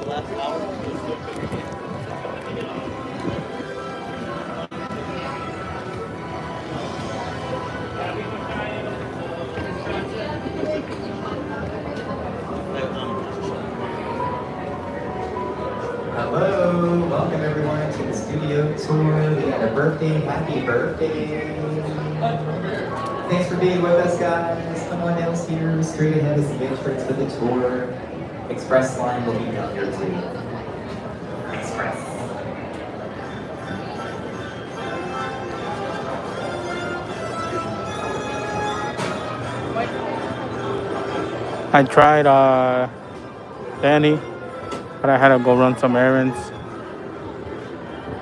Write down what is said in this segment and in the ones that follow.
Hello, welcome everyone to the studio tour. We had a birthday, happy birthday. Thanks for being with us, guys. Someone else here, straight ahead is the entrance for the tour. Express line will be down here too. Express. I tried Danny, but I had to go run some errands.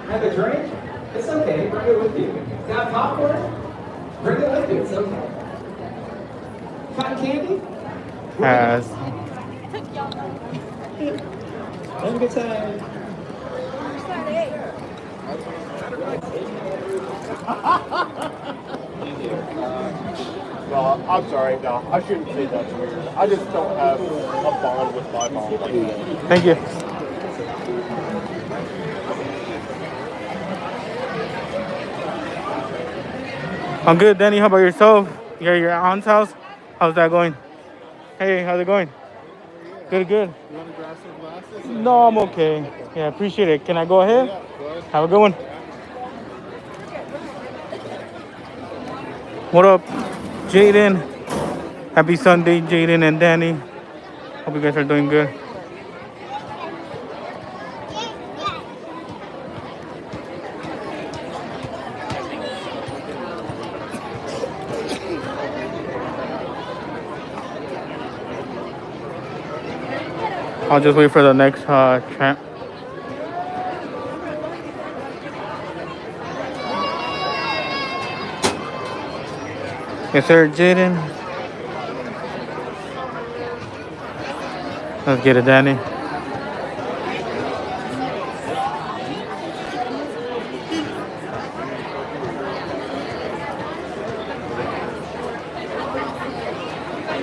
Have a drink? It's okay, bring it with you. Got popcorn? Bring it with you, it's okay. Cotton candy? Has Have a good time. No, I'm sorry. No, I shouldn't say that's weird. I just don't have a bond with my mom like that. thank you. I'm good, Danny. How about yourself? You're at your aunt's house? How's that going? Hey, how's it going? Good, good. You want to grab some glasses? No, I'm okay. Yeah, appreciate it. Can I go ahead? Yeah, go ahead. Have a good one. What up, Jaden? Happy Sunday, Jaden and Danny. Hope you guys are doing good. I'll just wait for the next tramp. Yes, sir, Jaden. Let's get it, Danny.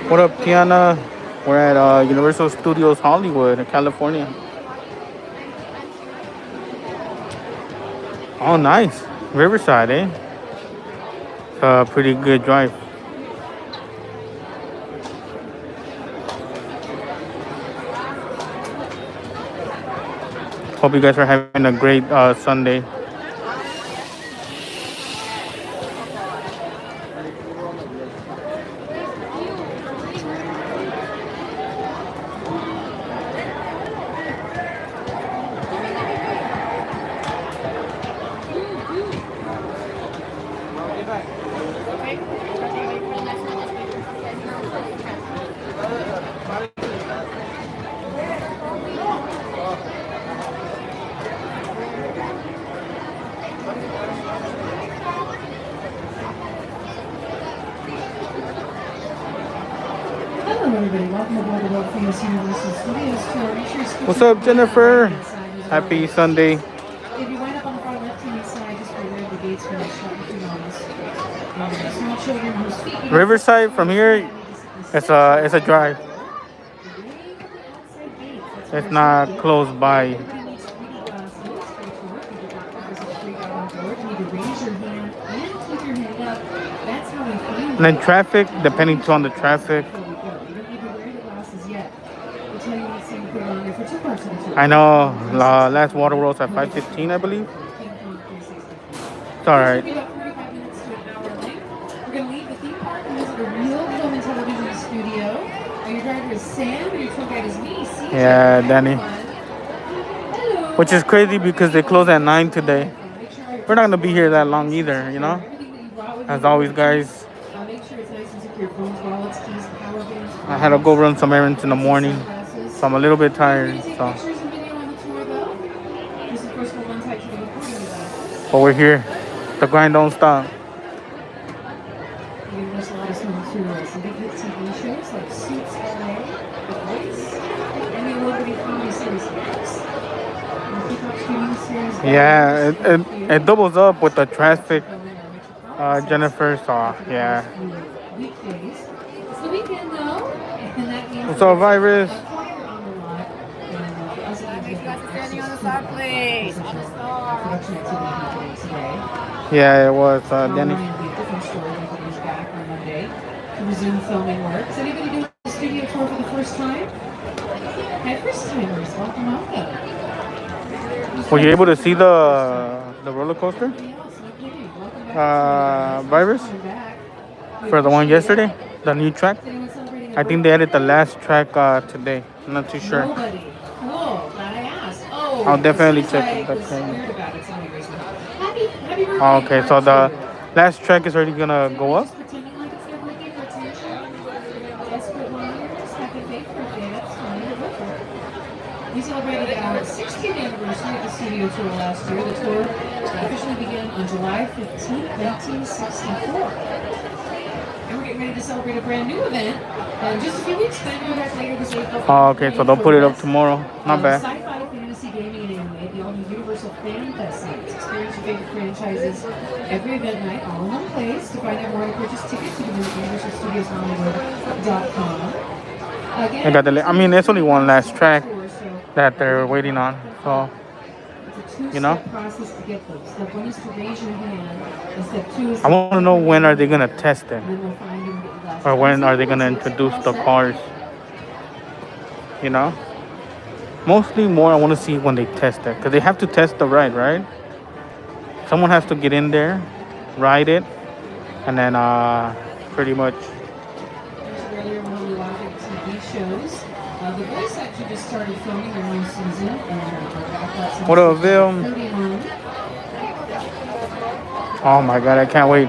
What up, Tiana? We're at Universal Studios Hollywood in California. Oh, nice. Riverside, eh? It's a pretty good drive. Hope you guys are having a great Sunday. Hello everybody, welcome aboard the world famous Universal Studios tour. Make sure you switch What's your up, Jennifer? Happy Sunday. If you wind up on the far left-hand side, just beware the gates when you shut with your arms. Small children whose feet... Riverside from here, it's a drive. It's not close by. And then traffic, depending on the traffic. I know last water rolls at 5:15, I believe. It's all right. We're going to leave the theme park and visit a real film and television studio. Your driver is Sam, and your tour guide is me, CJ. Yeah, Danny. Hello. Which is crazy because they close at 9 today. We're not gonna be here that long either, you know. As always, guys. Make sure it's nice and secure. Phones, wallets, keys, power banks. I had to go run some errands in the morning, so I'm a little bit tired. So, Pictures and video on the tour, though. Just, of course, hold on tight to the recording device. but we're here. The grind don't stop. Universal Autos home to some big hit TV shows like Suits LA, The Voice, and the award-winning comedy series X. And the Peacock streaming series. Yeah, it doubles up with the traffic, Jennifer. So yeah. Weekdays. It's the weekend though, and that means What's up, Virus? a choir on the lot. And for us at star, please. On the star. Production activity happening today. Yeah, it was, Tomorrow Danny. morning will be a different story. He's back on Monday to resume filming work. Is anybody doing the studio tour for the first time? My first timers, welcome, welcome. Were you able to see the roller coaster? Virus? For the one yesterday? The new track? I think they added the last track today. I'm not too sure. Nobody. Cool. Glad I asked. Oh, I'll definitely as soon check as the I was train. weird about it, somebody raised my hand. Happy birthday, Oh, okay, so part the two. last track is already gonna go up. Just pretending like it's their birthday for attention. Desperate liars. Happy fake birthday. That's fine. Go for it. We celebrated our 60th anniversary of the studio tour last year. The tour officially began on July 15th, 1964. And we're getting ready to celebrate a brand new event in just a few weeks. Then we'll be back later this April. Oh, okay, so they'll put it up tomorrow. Not bad. Sci-fi, fantasy, gaming, and anime. The all-new Universal Fan Fest nights. Experience your favorite franchises every event night, all in one place. To find out more, to purchase tickets, you can visit universalstudioshollywood.com. Again, I got the. I mean, there's only one last track that they're waiting on. So, it's a two-step you know, process to get those. Step one is to raise your hand, and step two is I want to know when are they gonna test it, then we'll find you and get your glasses. or when are they gonna introduce the cars? You know, mostly more I want to see when they test it, because they have to test the ride, right? Someone has to get in there, ride it, and then pretty much. Earlier when we watched TV shows, the voice actually just started filming their new season, and we're back up. What up, Vil? Oh my God, I can't wait.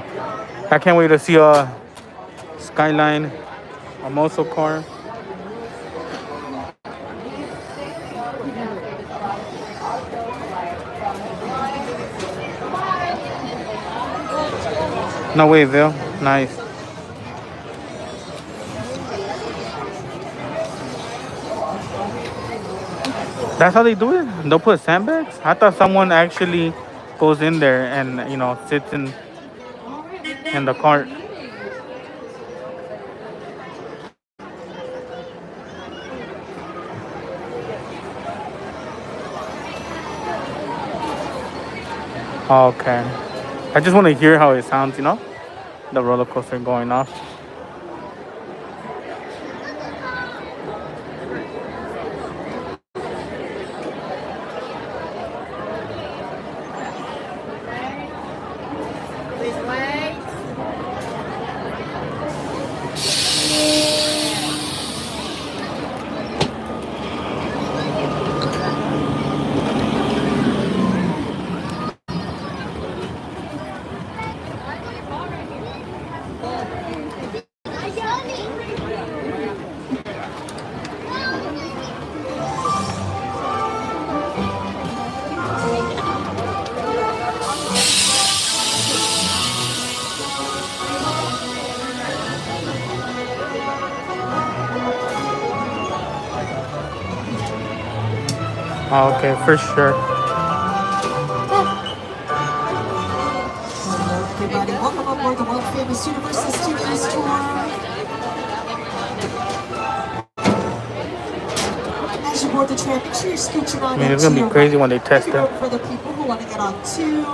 I can't wait to see a Skyline, a muscle car. No way, Vil. Nice. That's how they do it? They'll put sandbags? I thought someone actually goes in there and, you know, sits in the cart. Okay. I just want to hear how it sounds, you know? The roller coaster going off. Okay, for sure. Hello, everybody. Welcome aboard the world famous Universal Studios tour. As you board the tram, make sure you're scooching on. I mean, it's gonna be crazy when they test it. For the people who want to get on too.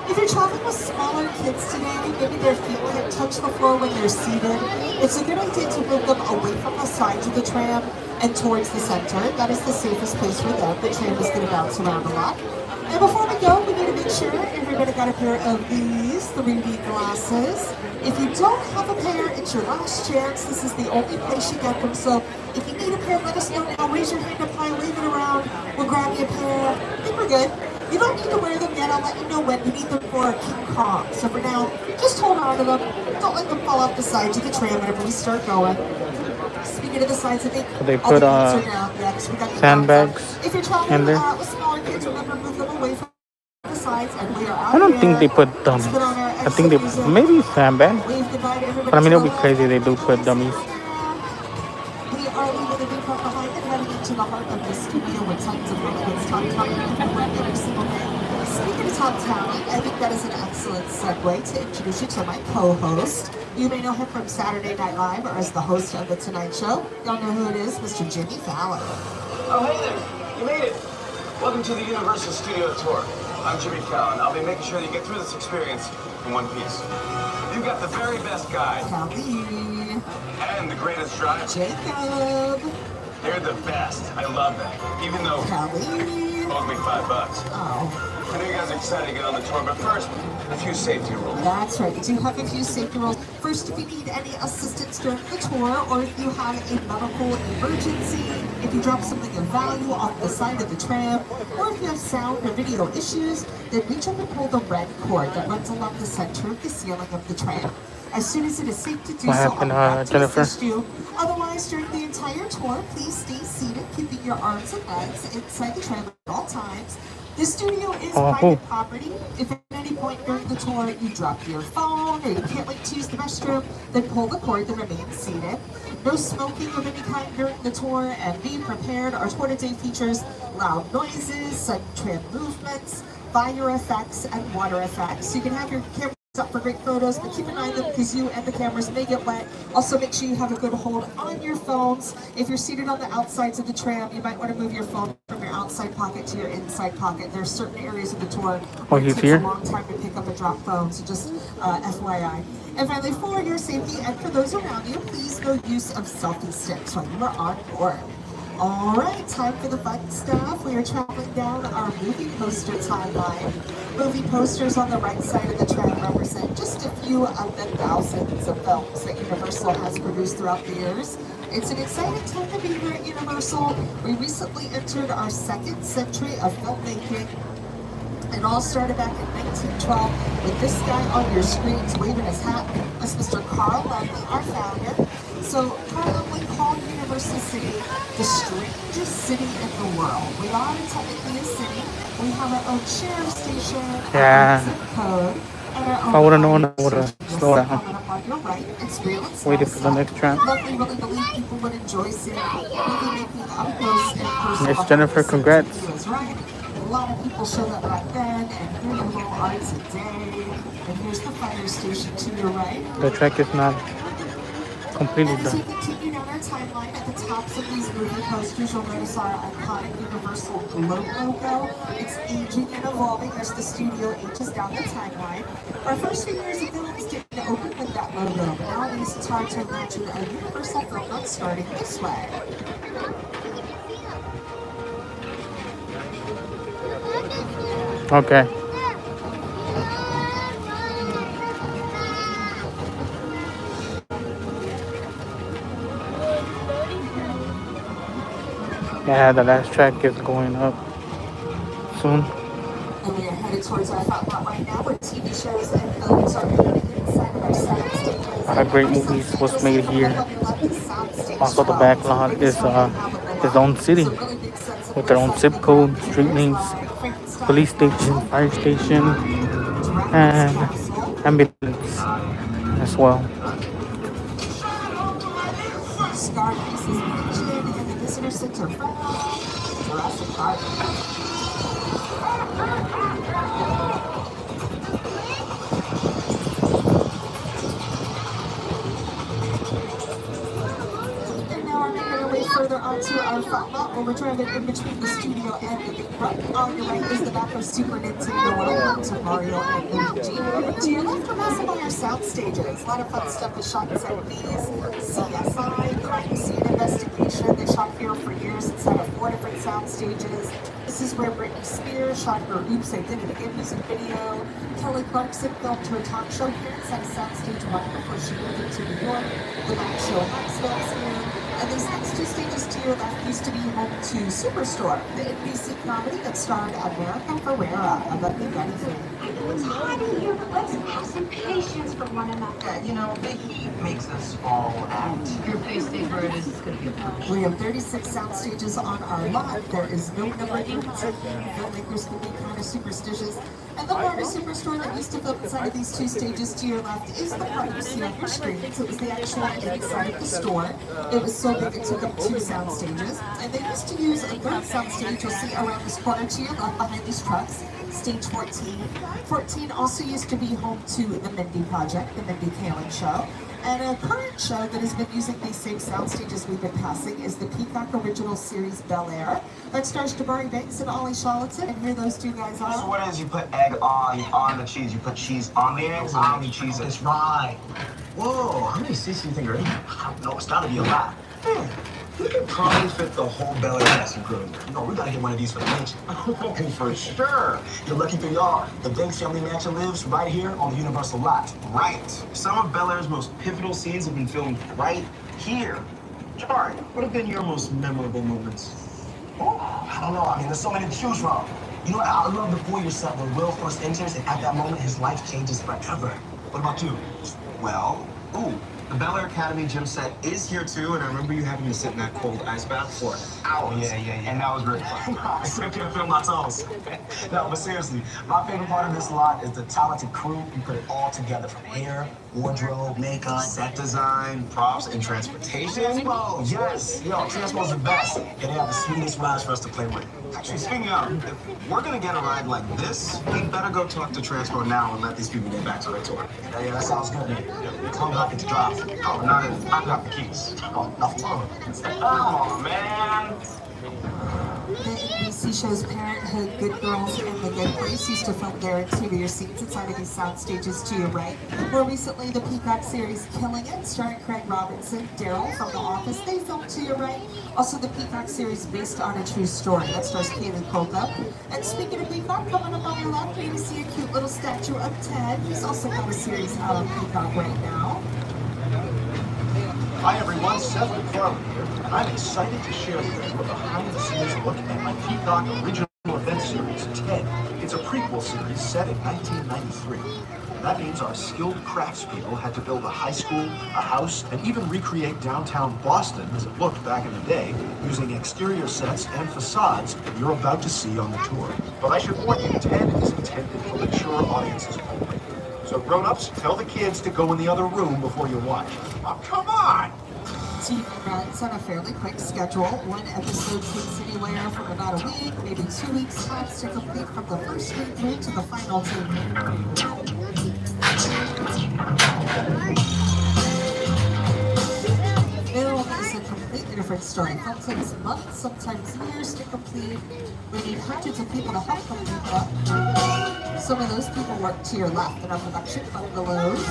If you're traveling with smaller kids today, maybe their feet can't touch the floor when they're seated. It's a good idea to move them away from the sides of the tram and towards the center. That is the safest place for them. The tram is going to bounce around a lot. And before we go, we need to make sure everybody got a pair of these 3D glasses. If you don't have a pair, it's your last chance. This is the only place you get them. So if you need a pair, let us know now. Raise your hand up high, wave it around. We'll grab you a pair. I think we're good. You don't need to wear them yet. I'll let you know when you need them for King Kong. So for now, just hold on to them. Don't let them fall off the sides of the tram whenever we start going. Speaking of the sides, I think They put sandbags if you're in traveling there. with smaller kids, remember move them away from the sides, and we are out I don't here. think they put dummies. I think they maybe sandbags. Wave goodbye to everybody. But I mean, it'll be crazy they do put dummies. We are leaving the big front behind and heading into the heart of the studio where tons of Hollywood's top talent work every single day. Speaking of top talent, I think that is an excellent segue to introduce you to my co-host. You may know him from Saturday Night Live or as the host of The Tonight Show. Y'all know who it is, Mr. Jimmy Fallon. Oh, hey there. You made it. Welcome to the Universal Studio Tour. I'm Jimmy Fallon. I'll be making sure that you get through this experience in one piece. You've got the very best guide. 𝐾𝐨, And the greatest driver. Jacob, They're the best. I love that. Even though 𝐾𝐨. owes me $5. Oh. I know you guys are excited to get on the tour, but first, a few safety rules. That's right. We do have a few safety rules. First, if you need any assistance during the tour, or if you have a medical emergency, if you drop something of value off the side of the tram, or if you have sound or video issues, then reach up and pull the red cord that runs along the center of the ceiling of the tram. As soon as it is safe to do What so, happened, I'll be back to Jennifer? assist you. Otherwise, during the entire tour, please stay seated, keeping your arms and legs inside the tram at all times. The studio is private property. If at any point during the tour you drop your phone or you can't wait to use the restroom, then pull the cord and remain seated. No smoking of any kind during the tour, and be prepared. Our tour today features loud noises, sudden tram movements, fire effects, and water effects. You can have your camera up for great photos, but keep an eye on them because you and the cameras may get wet. Also, make sure you have a good hold on your phones. If you're seated on the outsides of the tram, you might want to move your phone from your outside pocket to your inside pocket. There are certain areas of the tour where it takes a long time to pick up a drop phone, so just FYI. And finally, for your safety and for those around you, please no use of selfie sticks when you are on board. All right, time for the fun stuff. We are traveling down our movie poster timeline. Movie posters on the right side of the tram represent just a few of the thousands of films that Universal has produced throughout the years. It's an exciting time to be here at Universal. We recently entered our second century of filmmaking. It all started back in 1912 with this guy on your screens waving his hat. That's Mr. Carl Lumbly, our founder. So Carl Lumbly called Universal City the strangest city in the world. We are technically a city. We have our own sheriff station, our own zip code, and our own. If I would have known, I would have slowed down. On your right, it's real and Waited for the next tram. Luckily, really believe people would enjoy seeing movie making up close and personal. Miss Jennifer, congrats. Right? A lot of people showed up back then, and here's a little art today. And here's the fire station to your right. The track is not completely And as we done. continue down our timeline, at the tops of these movie posters, you'll notice our iconic Universal logo. It's aging and evolving. There's the Studio H's down the timeline. Our first few years of films didn't open with that logo, but nowadays it's hard to imagine a Universal film not starting this way. Okay. Yeah, the last track is going up soon. And we are headed towards our front lot right now, where TV shows and films are moving inside of our sound stages. A lot of great movies was made here. Also, the back lot is its own city with their own zip code, street names, police station, fire station, and ambulance as well. Scarface is mentioned in the visitor center from Jurassic Park. And now we're making our way further onto our front lot, where we're driving in between the studio and the big truck. On your right is the back of Super Nintendo World, to Mario and Luigi. To your left, we're passing by our sound stages. A lot of fun stuff is shot inside of these. CSI, crime scene investigation. They shot here for years inside of 4 different sound stages. This is where Britney Spears shot her Oops, I Did It Again music video. Kelly Clarkson filmed her talk show here inside of Soundstage 1 before she moved into New York. The Mac Show House films here. And these next 2 stages to your left used to be home to Superstore, the NBC comedy that starred America Ferrera, a Bucky Bunny fan. It's hard here, but let's have some patience for one another. You know, the heat makes us all act. Your face stays where it is, it's going to be a problem. We have 36 sound stages on our lot. There is no number 18. Filmmakers can be kind of superstitious. And the part of Superstore that used to film inside of these 2 stages to your left is the part you see on your screen. So it was the actual inside of the store. It was so big it took up 2 sound stages. And they used to use a 3rd sound stage you'll see around this corner to your left behind these trucks. Stage 14. 14 also used to be home to the Mindy Project, the Mindy Kaling Show. And a current show that has been using these same sound stages we've been passing is the Peacock original series Bel Air. That stars Tabari Banks and Ollie Charlatan, and here those two guys are. So what is, you put egg on the cheese, you put cheese on the eggs, and how many cheeses? That's right. Whoa, how many seats do you think are in here? I don't know, it's gotta be a lot. Man, we could probably fit the whole Bel Air cast and crew in there. You know, we gotta get one of these for the mansion. Oh, for sure. You're lucky for y'all. The Banks family mansion lives right here on the Universal lot. Right. Some of Bel Air's most pivotal scenes have been filmed right here. Jabari, what have been your most memorable moments? Oh, I don't know. I mean, there's so many to choose from. You know, I love the foyer set where Will first enters, and at that moment, his life changes forever. What about you? Well, the Bel Air Academy gym set is here too, and I remember you having to sit in that cold ice bath for hours. Yeah. And that was very fun. I still can't feel my toes. No, but seriously, my favorite part of this lot is the talented crew. You put it all together from hair, wardrobe, makeup, Set design, props, and transportation. Transpo, yes. Yo, Transpo's the best. And they have the sweetest rides for us to play with. Actually, speaking of, if we're gonna get a ride like this, we better go talk to Transpo now and let these people get back to their tour. Yeah, that sounds good. Tell me how I get to drive. Oh, not if I got the keys. Oh, nothing wrong. Oh, man. The NBC shows Parenthood, Good Girls, and The Good Place used to film their interior scenes inside of these sound stages to your right. More recently, the Peacock series Killing It, starring Craig Robinson, Daryl from The Office, they filmed to your right. Also, the Peacock series based on a true story that stars 𝐾𝐨𝐬𝐞. And speaking of Peacock, coming up on your left, you're going to see a cute little statue of Ted. He's also got a series out on Peacock right now. Hi everyone, Seth MacFarlane here, and I'm excited to share with you a behind-the-scenes look at my Peacock original event series, TED. It's a prequel series set in 1993. That means our skilled craftspeople had to build a high school, a house, and even recreate downtown Boston as it looked back in the day, using exterior sets and facades that you're about to see on the tour. But I should warn you, TED is intended for mature audiences only. So grown-ups, tell the kids to go in the other room before you watch. Oh, come on! TV runs on a fairly quick schedule. One episode takes anywhere from about a week, maybe 2 weeks tops to complete from the first screen through to the final scene. Film is a completely different story. Film takes months, sometimes years to complete. We need hundreds of people to help complete that. Some of those people work to your left in our production bungalows.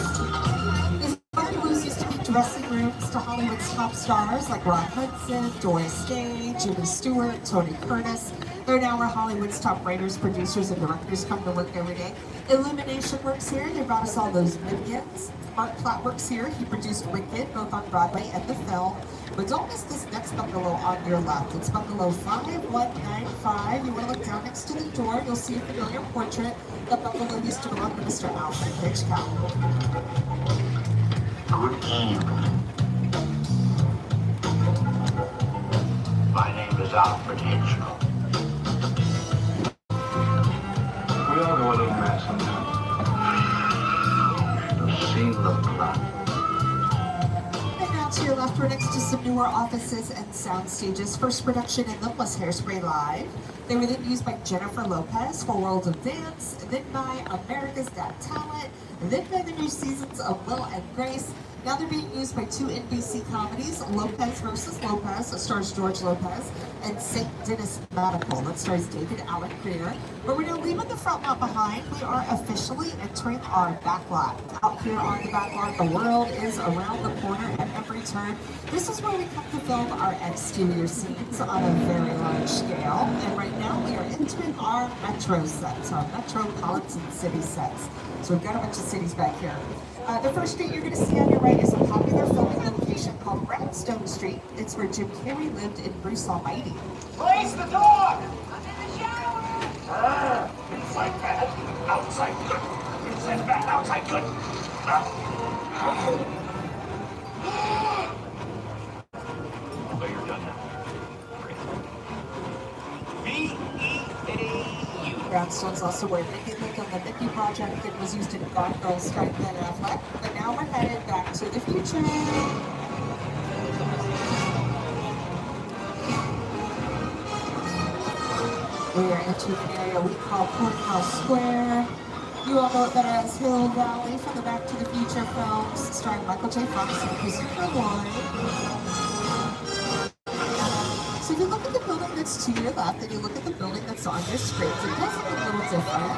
These bungalows used to be dressing rooms to Hollywood's top stars like Rock Hudson, Doris Day, Jimmy Stewart, Tony Curtis. They're now where Hollywood's top writers, producers, and directors come to work every day. Illumination works here. They brought us all those Minions. Mark Platt works here. He produced Wicked, both on Broadway and the film. But don't miss this next bungalow on your left. It's bungalow 5195. You want to look down next to the door. You'll see a familiar portrait. The bungalow used to belong to Mr. Alfred Hitchcock. Good evening. My name is Alfred Hitchcock. We all go a little mad sometimes. You've seen the plot. And now to your left, we're next to some newer offices and sound stages. First production in them was Hairspray Live. They were then used by Jennifer Lopez for World of Dance, then by America's Got Talent, then by the new seasons of Will and Grace. Now they're being used by two NBC comedies, Lopez vs. Lopez, that stars George Lopez, and St. Denis Medical, that stars David Allen Greer. But we're now leaving the front lot behind. We are officially entering our back lot. Out here on the back lot, the world is around the corner at every turn. This is where we come to film our exterior scenes on a very large scale. And right now we are entering our metro sets, our metropolitan city sets. So we've got a bunch of cities back here. The first street you're going to see on your right is a popular filming location called Brownstone Street. It's where Jim Carrey lived in Bruce Almighty. Place the dog! I'm in the shower! Inside bad, outside good. Inside bad, outside good. So you're done now. V-E-A-U. Brownstone's also where Mickey lived on the Mickey Project and was used in Gone Girl starring Ben Affleck. But now we're headed back to the future. We are entering an area we call Courthouse Square. You all know it better as Hill Valley from the Back to the Future films, starring Michael J. Fox and Christopher Lloyd. So if you look at the building that's to your left and you look at the building that's on your screens, it does look a little different.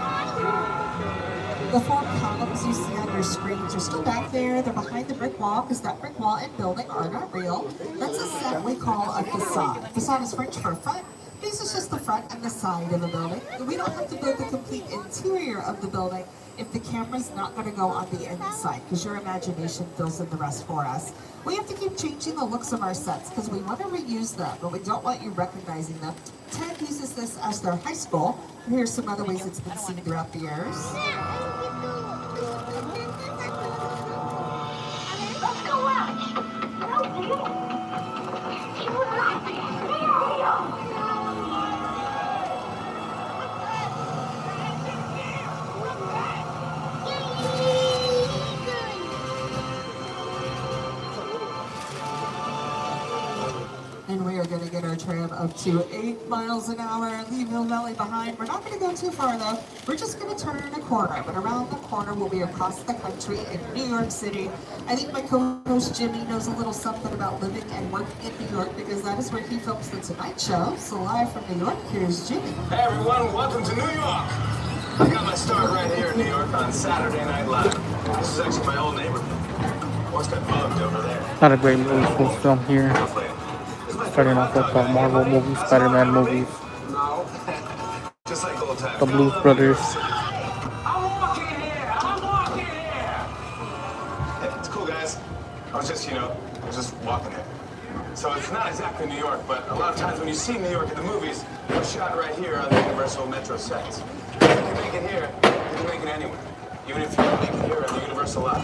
The 4 columns you see on your screens are still back there. They're behind the brick wall because that brick wall and building are not real. That's a set we call a facade. Facade is French for front. This is just the front and the side of the building. We don't have to build the complete interior of the building if the camera's not going to go on the inside, because your imagination fills in the rest for us. We have to keep changing the looks of our sets because we want to reuse them, but we don't want you recognizing them. TED uses this as their high school. And here's some other ways it's been seen throughout the years. Let's go out. No, Leo. You would not be Leo. And we are going to get our tram up to 8 miles an hour and leave Hill Valley behind. We're not going to go too far though. We're just going to turn a corner, but around the corner we'll be across the country in New York City. I think my co-host Jimmy knows a little something about living and working in New York because that is where he films the Tonight Show. So live from New York, here's Jimmy. Hey everyone, welcome to New York. I got my start right here in New York on Saturday Night Live. This is actually my old neighborhood. Once got bugged over there. Not a great movie full film here. Starting off with the Marvel movies, Spider-Man movies, No. Just like old times. the Blues Brothers. I'm walking here. I'm walking here. Hey, it's cool, guys. I was just walking here. So it's not exactly New York, but a lot of times when you see New York in the movies, it was shot right here on the Universal Metro sets. If you can make it here, you can make it anywhere. Even if you don't make it here on the Universal lot.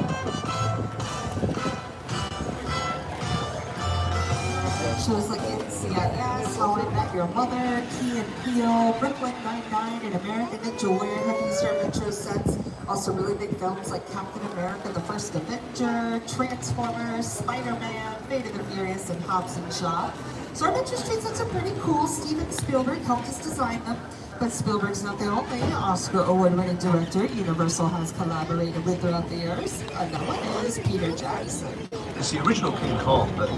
Shows like NCIS, How I Met Your Mother, Key and Peele, Brooklyn Nine-Nine, and American Ninja Warrior have used our Metro sets. Also really big films like Captain America, The First Avenger, Transformers, Spider-Man, Fate of the Furious, and Hobbs and Shaw. So our Metro Street sets are pretty cool. Steven Spielberg helped us design them. But Spielberg's not the only Oscar award-winning director Universal has collaborated with throughout the years. Another one is Peter Jackson. It's the original King Kong that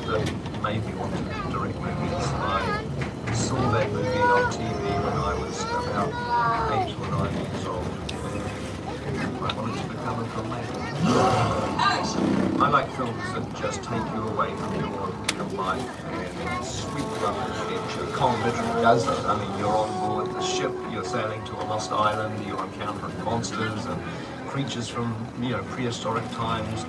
made me want to direct movies. I saw that movie on TV when I was about 8 or 9 years old. And I wanted to become a filmmaker. I like films that just take you away from your life and sweep you up the adventure. Kong literally does that. I mean, you're on board the ship, you're sailing to a lost island, you're encountering monsters and creatures from, prehistoric times.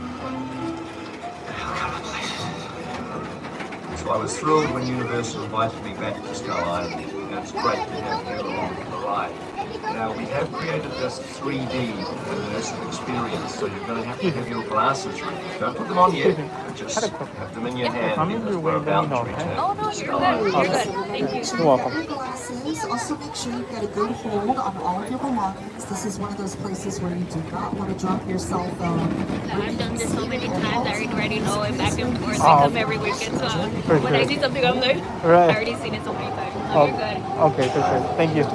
So I was thrilled when Universal invited me back to Skull Island, and it's great to have you along for the ride. Now, we have created this 3D immersive experience, so you're going to have your glasses ready. Don't put them on yet, just have them in your hand because we're about to return to Skull Island. Thank you. You're welcome. Glasses. Also make sure you've got a good hold on all of your belongings. This is one of those places where you do not want to drop your cell phone. I've done this so many times, I already know it back and forth. I come every weekend, so when I see something, I'm like, I already seen it so many times. So you're good. Okay, for sure. Thank you.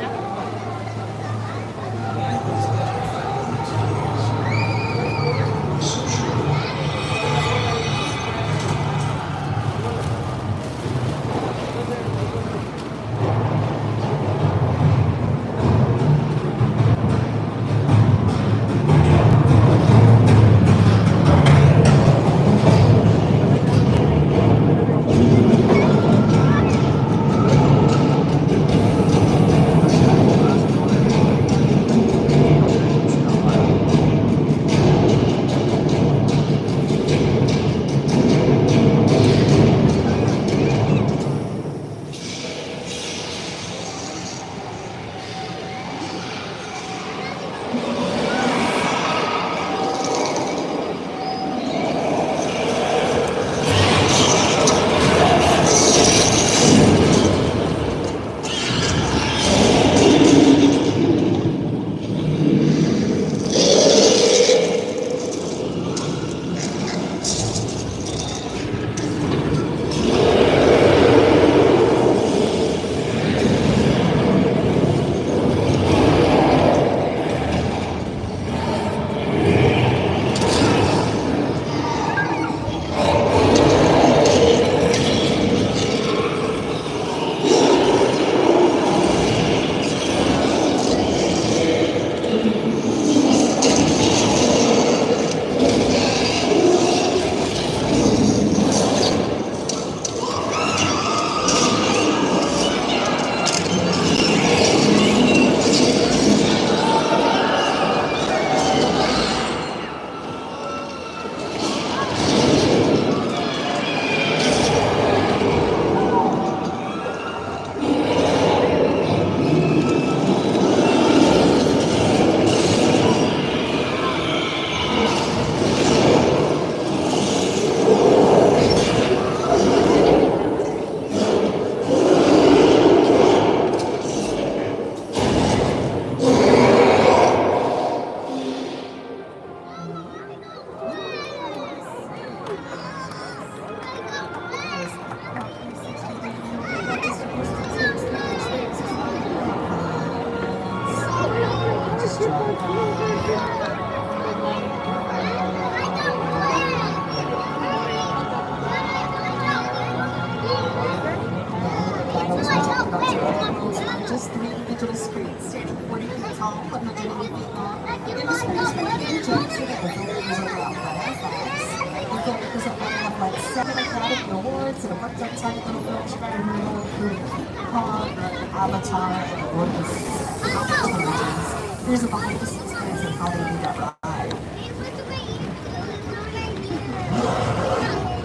Just 3 individual screens standing 40 feet tall, 180 feet long. It was produced by Peter Jackson and the filmmakers over at Fire Fox. The filmmakers at Fire have won 7 Academy Awards and have worked on tiny little films including 𝐾𝐨, Avatar, and Lord of the Rings. Here's a behind-the-scenes glance of how they do that ride.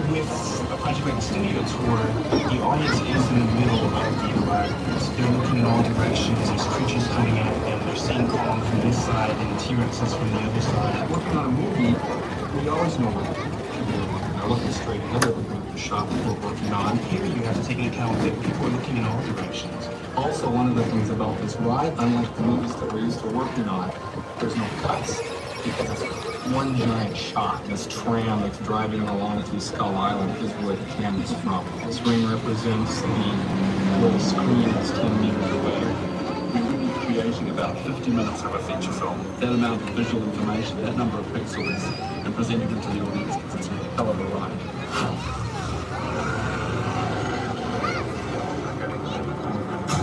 With a project like the studio tour, the audience is in the middle of the ride. They're looking in all directions, there's creatures coming at them, they're seeing Kong from this side and T-Rexes from the other side. Working on a movie, we always know what people are looking straight ahead of the shot that we're working on. Here you have to take into account that people are looking in all directions. Also, one of the things about this ride, unlike the movies that we're used to working on, there's no cuts. Because one giant shot, this tram that's driving along through Skull Island is where the camera's from. This ring represents where the screen is 10 meters away. Creating about 50 minutes of a feature film. That amount of visual information, that number of pixels, and presenting them to the audience, it's a hell of a ride.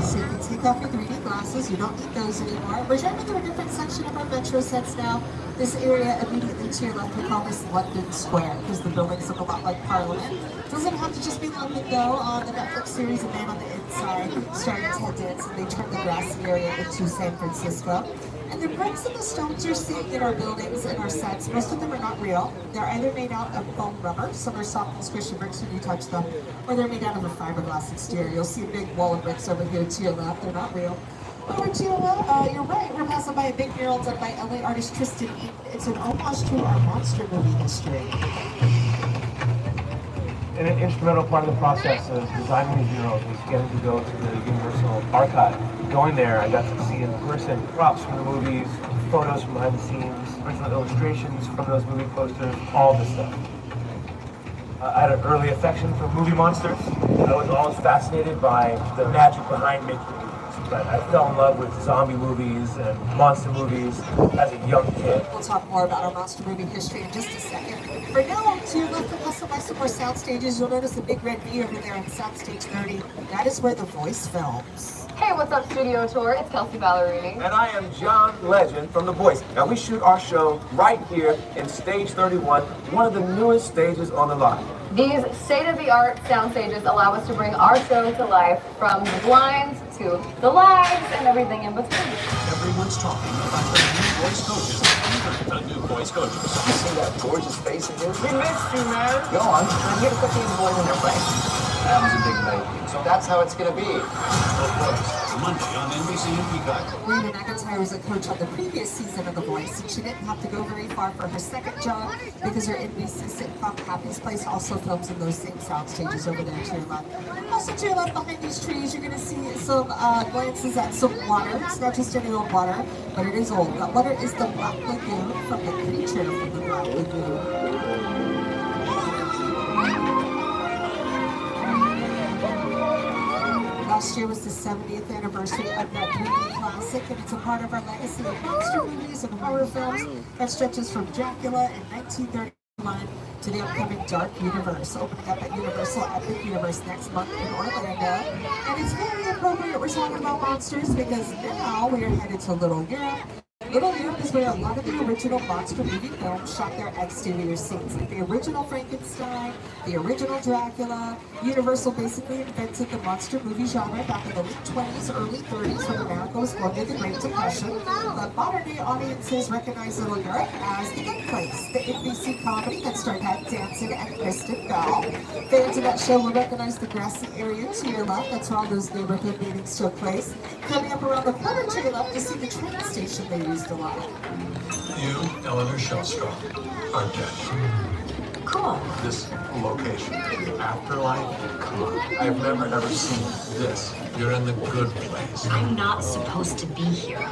So you can take off your 3D glasses, you don't need those anymore. We're driving through a different section of our metro sets now. This area immediately to your left, we call this London Square, because the buildings look a lot like Parliament. It doesn't have to just be London though. On the Netflix series A Man on the Inside, starring Ted Danson, they turned the grassy area into San Francisco. And the bricks and the stones you're seeing in our buildings and our sets, most of them are not real. They're either made out of foam rubber, some are soft and squishy bricks when you touch them, or they're made out of a fiberglass exterior. You'll see a big wall of bricks over here to your left, they're not real. Over to your right, we're passing by a big mural done by LA artist Tristan Eaton. It's an homage to our monster movie history. An instrumental part of the process of designing these murals was getting to go to the Universal archive. Going there, I got to see in person props from the movies, photos from behind the scenes, original illustrations from those movie posters, all this stuff. I had an early affection for movie monsters. I was always fascinated by the magic behind making movies. But I fell in love with zombie movies and monster movies as a young kid. We'll talk more about our monster movie history in just a second. For now, to your left, we'll pass by some more sound stages. You'll notice a big red V over there on Soundstage 30. That is where The Voice films. Hey, what's up, Studio Tour? It's Kelsey Ballerini. And I am John Legend from The Voice. Now, we shoot our show right here in Stage 31, one of the newest stages on the line. These state-of-the-art sound stages allow us to bring our show to life, from the blinds to the lives and everything in between. Everyone's talking about the new voice coaches. The new voice coaches. You see that gorgeous face of his? We missed you, man. Go on. I'm here to put these boys in their place. That was a big baby. So that's how it's going to be. Of course. Monday on NBC and Peacock. Rita McEntire was a coach on the previous season of The Voice, and she didn't have to go very far for her second job because her NBC sitcom Happy's Place also films in those same sound stages over there to your left. Also to your left, behind these trees, you're going to see some glances at some water. It's not just any old water, but it is old. That water is the Black Lagoon from the creature from the Black Lagoon. Last year was the 70th anniversary of that 3D classic, and it's a part of our legacy of monster movies and horror films that stretches from Dracula in 1931 to the upcoming Dark Universe, opening up at Universal Epic Universe next month in Orlando. And it's very appropriate we're talking about monsters because now we are headed to Little Europe. Little Europe is where a lot of the original monster movie films shot their exterior scenes, like the original Frankenstein, the original Dracula. Universal basically invented the monster movie genre back in the late 20s, early 30s when America was going through the Great Depression. But modern-day audiences recognize Little Europe as The Good Place, the NBC comedy that starred Ted Danson and Kristen Bell. Fans of that show will recognize the grassy area to your left. That's where all those neighborhood meetings took place. Coming up around the corner to your left to see the train station they used a lot. You, Eleanor Shellstrop, are dead. Cool. This location, the afterlife, come on. I've never ever seen this. You're in the good place. I'm not supposed to be here.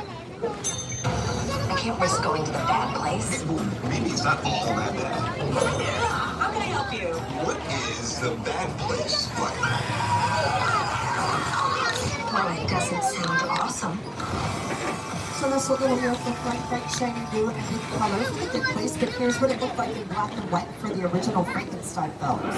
I can't risk going to the bad place. Maybe it's not all that bad. How can I help you? What is the bad place like? Well, it doesn't sound awesome. So So this will little Europe look like bright, shiny, new, and big colors in a good place, but here's what it looked like in black and white for the original Frankenstein films.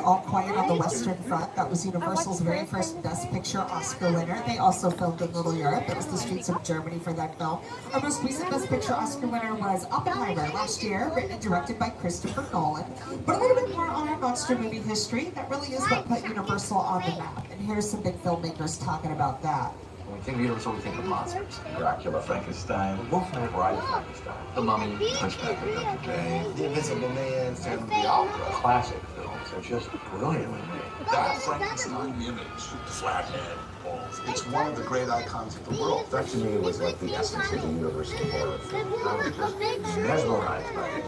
All Quiet on the Western Front. That was Universal's very first Best Picture Oscar winner. They also filmed in Little Europe. It was the streets of Germany for that film. Our most recent Best Picture Oscar winner was Oppenheimer last year, written and directed by Christopher Nolan. But a little bit more on our monster movie history. That really is what put Universal on the map. And here's some big filmmakers talking about that. When we think of Universal, we think of monsters. Dracula, Frankenstein, Wolfman, Bride of Frankenstein, The Mummy, Hunchback of Notre Dame, The Invisible Man, Phantom of the Opera. Classic films. They're just brilliantly made. That Frankenstein image, flathead, balls, it's one of the great icons of the world. That to me was like the essence of the Universal horror film. I was just mesmerized by it.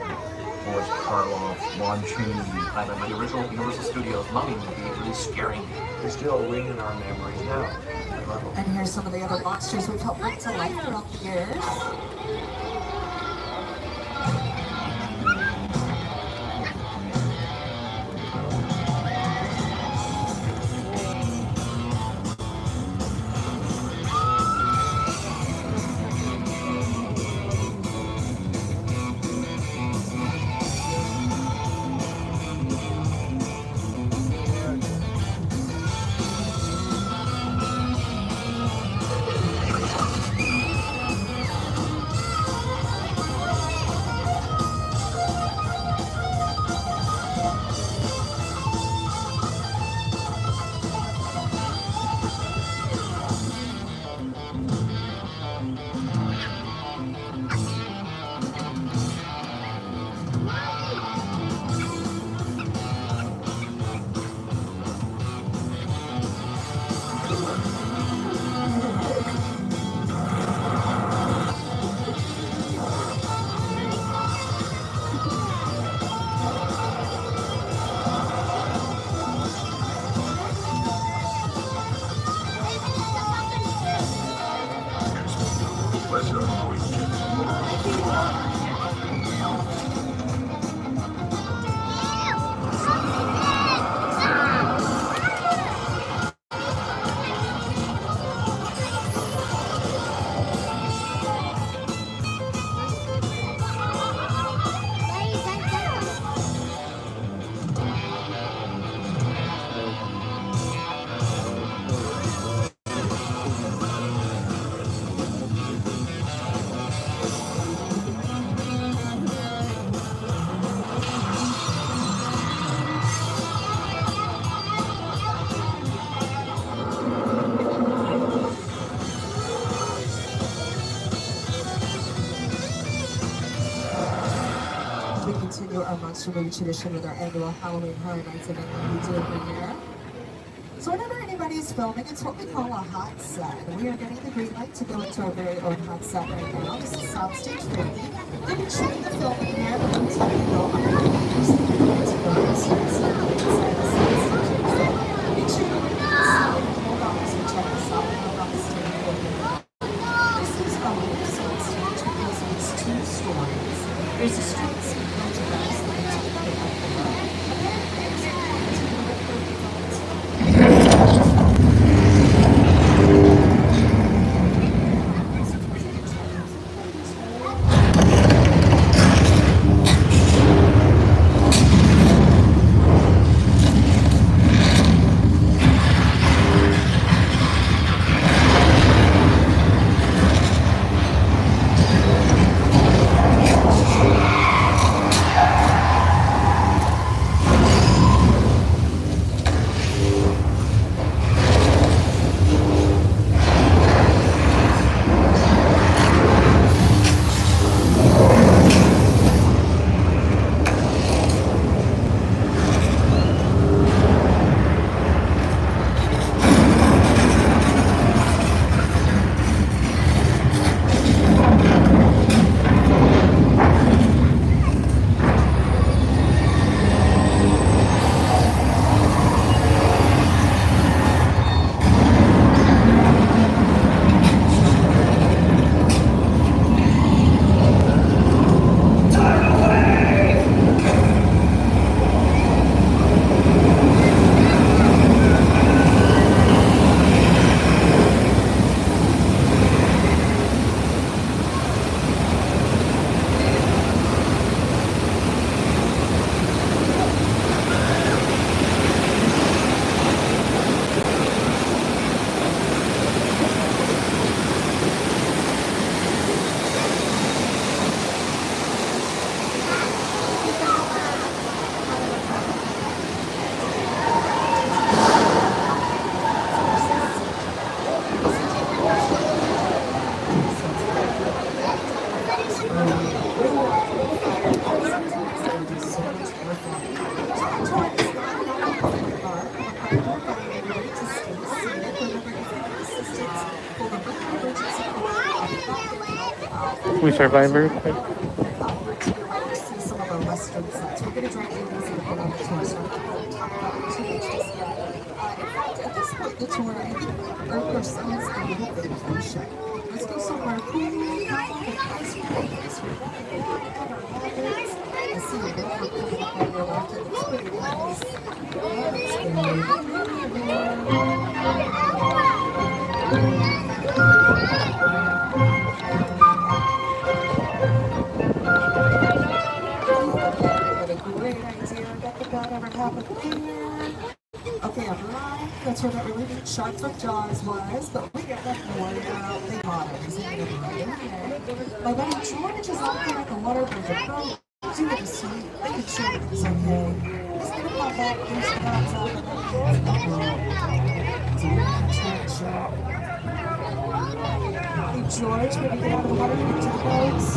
Boris Karloff, Lon Chaney. I remember the original Universal Studios Mummy movie really scaring me. They're still ringing in our memories now. And here's some of the other monsters we've helped bring to life throughout the years. Our monster movie tradition with our annual Halloween Horror Nights event that we do every year. So whenever anybody is filming, it's what we call a hot set. We are getting the green light to go into our very own hot set right now. This is Soundstage 50. They've been shooting the film in here, but I'm telling you, I'm going to use the video to go inside the stage. So make sure you get inside and hold on as we check this out. Hold on the stage over here. This is a live soundstage because it's two stories. There's a street scene merchandise that we take the up below. And then there's a We survived very quick. See some of our Western sites. We're going to drive you easy to go on the tour, so I'm not going to talk about it too much just yet. In fact, at this point in the tour, I think Earth or Sun's a little bit of ocean. Let's go somewhere cool, calm, and peaceful. I see a river coming up on your left. It looks pretty nice. Okay, I'm lying. That's where that really neat shot from Jaws was, but we got that boy out. They got him. He's in the right. My buddy George is out there at the water with the boat. Doing it sweet. Making sure everything's okay. He's gonna pop out, do some laps up, and then he's the boat. Hey, George, when you get out of the water, you get to the boats.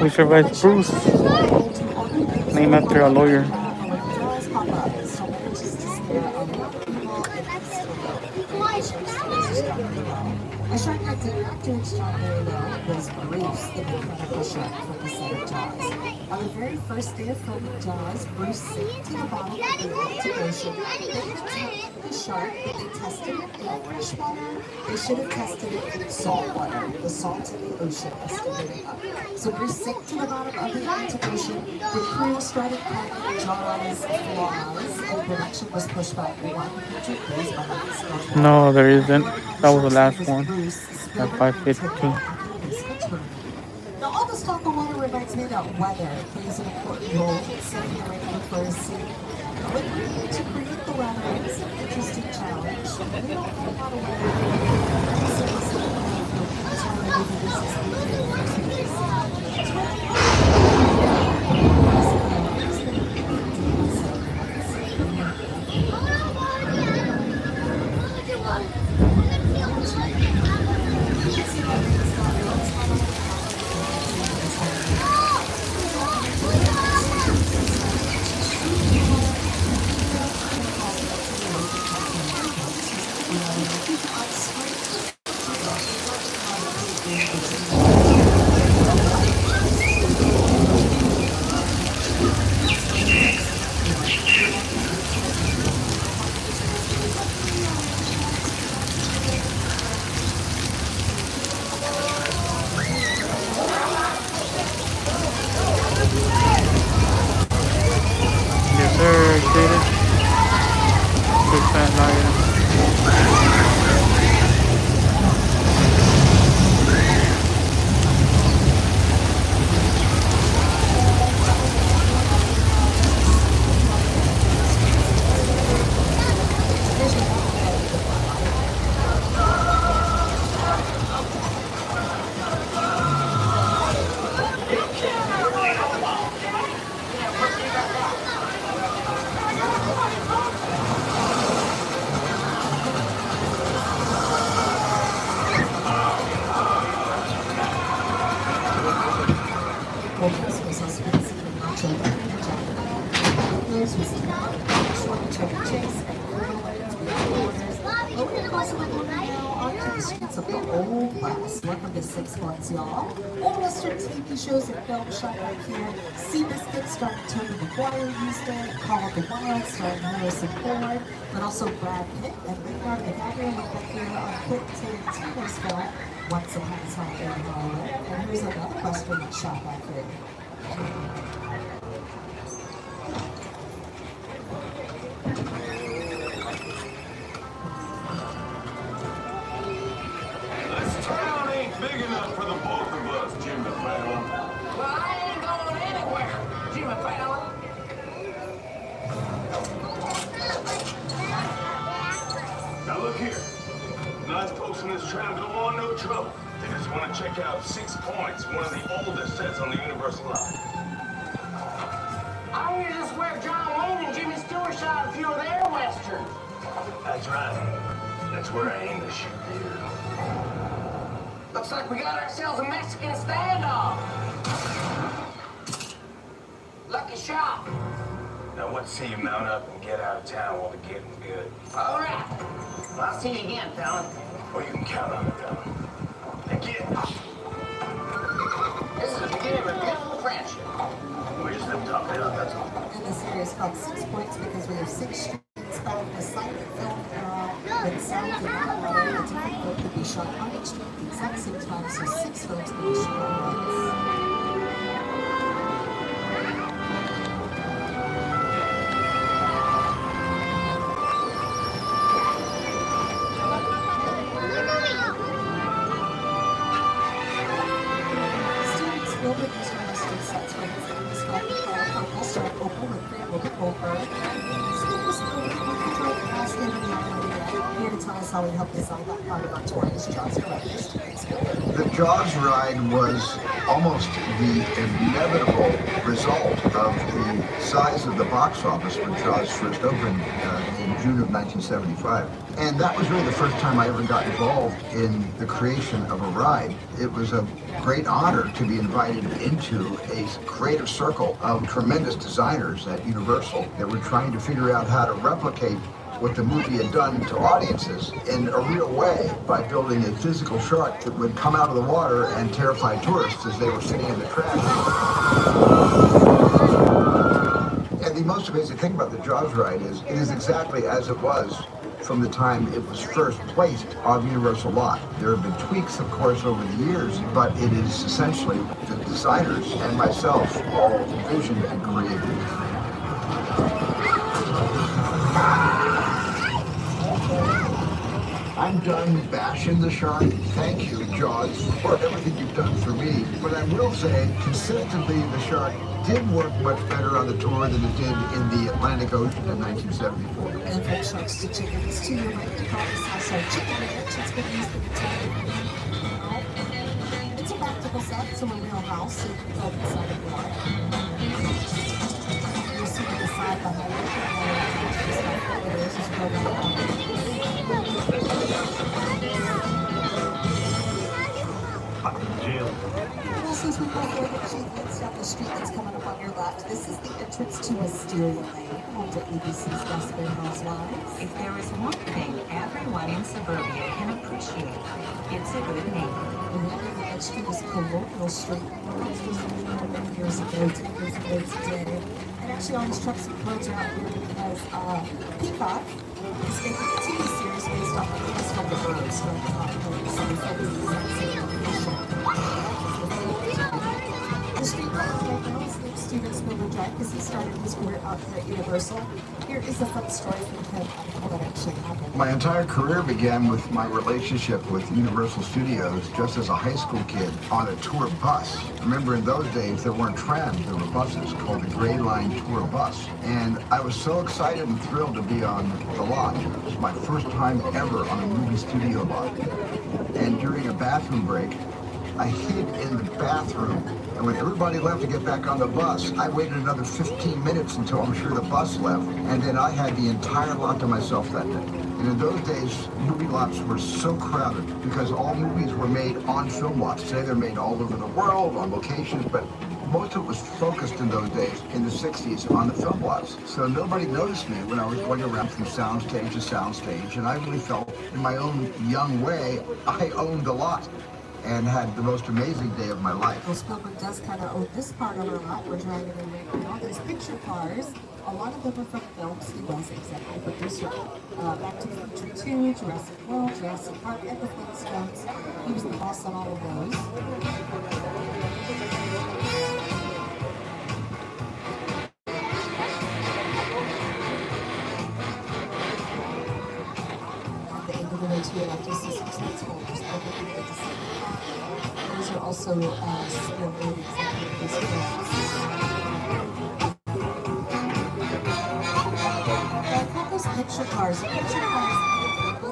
We survived Bruce, named after a lawyer. A shark that did not do its job very well was Bruce, the mechanical shark from the set of Jaws. On the very first day of filming Jaws, Bruce sank to the bottom of the Atlantic Ocean. They detected the shark, but they tested it in fresh water. They should have tested it in salt water. The salt in the ocean estimated up. So Bruce sank to the bottom of the Atlantic Ocean. The crew started packing Jaws flaws, and production was pushed back 100 days behind schedule. No, there isn't. That was the last one at 5:15. Now, all this talk of water reminds me that weather plays an important role in setting the record for a scene. When we need to create the weather, it's an interesting challenge. We don't have a lot of weather here. So it's not like this is Chevy Chase and but we're also moving now onto the streets of the Old West. Welcome to 6 Months, y'all. Old Western TV shows and films shot right here. Seabiscuit starring Tony McGuire used it. Call of the Wild starring Harrison Ford, but also Brad Pitt and Leonardo DiCaprio look like here on Quentin Tarantino's film Once Upon a Time in Hollywood. And here's another Western that's shot back here. This town ain't big enough for the both of us, Jimmy Fallon. Well, I ain't going anywhere, Jimmy Fallon. Now look here. Nice folks in this town don't want no trouble. They just want to check out 6 Points, one of the oldest sets on the Universal line. I hear this is where John Wayne and Jimmy Stewart shot a few of their westerns. That's right. That's where I aim to shoot here. Looks like we got ourselves a Mexican standoff. Lucky shot. Now what say you mount up and get out of town while the getting's good? All right. Well, I'll see you again, Fallon. Well, you can count on it, Fallon. And get. This is the beginning of a beautiful friendship. We just didn't talk it out, that's all. And the series is called 6 Points because we have 6 streets found in the silent film era that sound did not allow a different film to be shot on each street at the exact same time, so 6 films can be shot at once. How we helped design that part of our tour is Jaws ride. The Jaws ride was almost the inevitable result of the size of the box office when Jaws first opened in June of 1975. And that was really the first time I ever got involved in the creation of a ride. It was a great honor to be invited into a creative circle of tremendous designers at Universal that were trying to figure out how to replicate what the movie had done to audiences in a real way by building a physical shark that would come out of the water and terrify tourists as they were sitting in the trash. And the most amazing thing about the Jaws ride is it is exactly as it was from the time it was first placed on Universal lot. There have been tweaks, of course, over the years, but it is essentially the designers and myself all envisioned and created. I'm done bashing the shark. Thank you, Jaws, for everything you've done for me. But I will say, consistently, the shark did work much better on the tour than it did in the Atlantic Ocean in 1974. And from sharks to chickens to your right to call this house our chicken ranch. It's been used in the town. It's a practical set, so a real house, so you can go inside if you want. You'll see the side behind it. Just like what it is, just go around. Since we both live at J-Gates down the street that's coming up on your left, this is the entrance to Wisteria Lane, home to ABC's Gospel Housewives. If there is one thing everyone in suburbia can appreciate, it's a good neighbor. And then the next street is Colonial Street. Years ago, 10 years ago today. And actually all these trucks and roads are out here because Peacock is making a TV series based off of things from the birds from the top place. So it's like the exact same location. The street right now is named Steven Spielberg Drive because he started his career out here at Universal. Here is a fun story from him on how that actually happened. My entire career began with my relationship with Universal Studios just as a high school kid on a tour bus. Remember, in those days, there weren't trams, there were buses called the Gray Line Tour Bus. And I was so excited and thrilled to be on the lot. It was my first time ever on a movie studio lot. And during a bathroom break, I hid in the bathroom. And when everybody left to get back on the bus, I waited another 15 minutes until I'm sure the bus left. And then I had the entire lot to myself that day. And in those days, movie lots were so crowded because all movies were made on film lots. Today they're made all over the world, on locations, but most of it was focused in those days, in the 60s, on the film lots. So nobody noticed me when I was going around from soundstage to soundstage, and I really felt, in my own young way, I owned the lot and had the most amazing day of my life. Well, Spielberg does kind of own this part of our lot. We're driving in right now. There's picture cars. A lot of them are from films. He was executive producer. Back to the Future 2, Jurassic World, Jurassic Park, and the Flintstones. He was the boss on all of those. At the end of the way to your left, you see some slides holders. Those are also Spielberg executive producers. Picture cars. Picture cars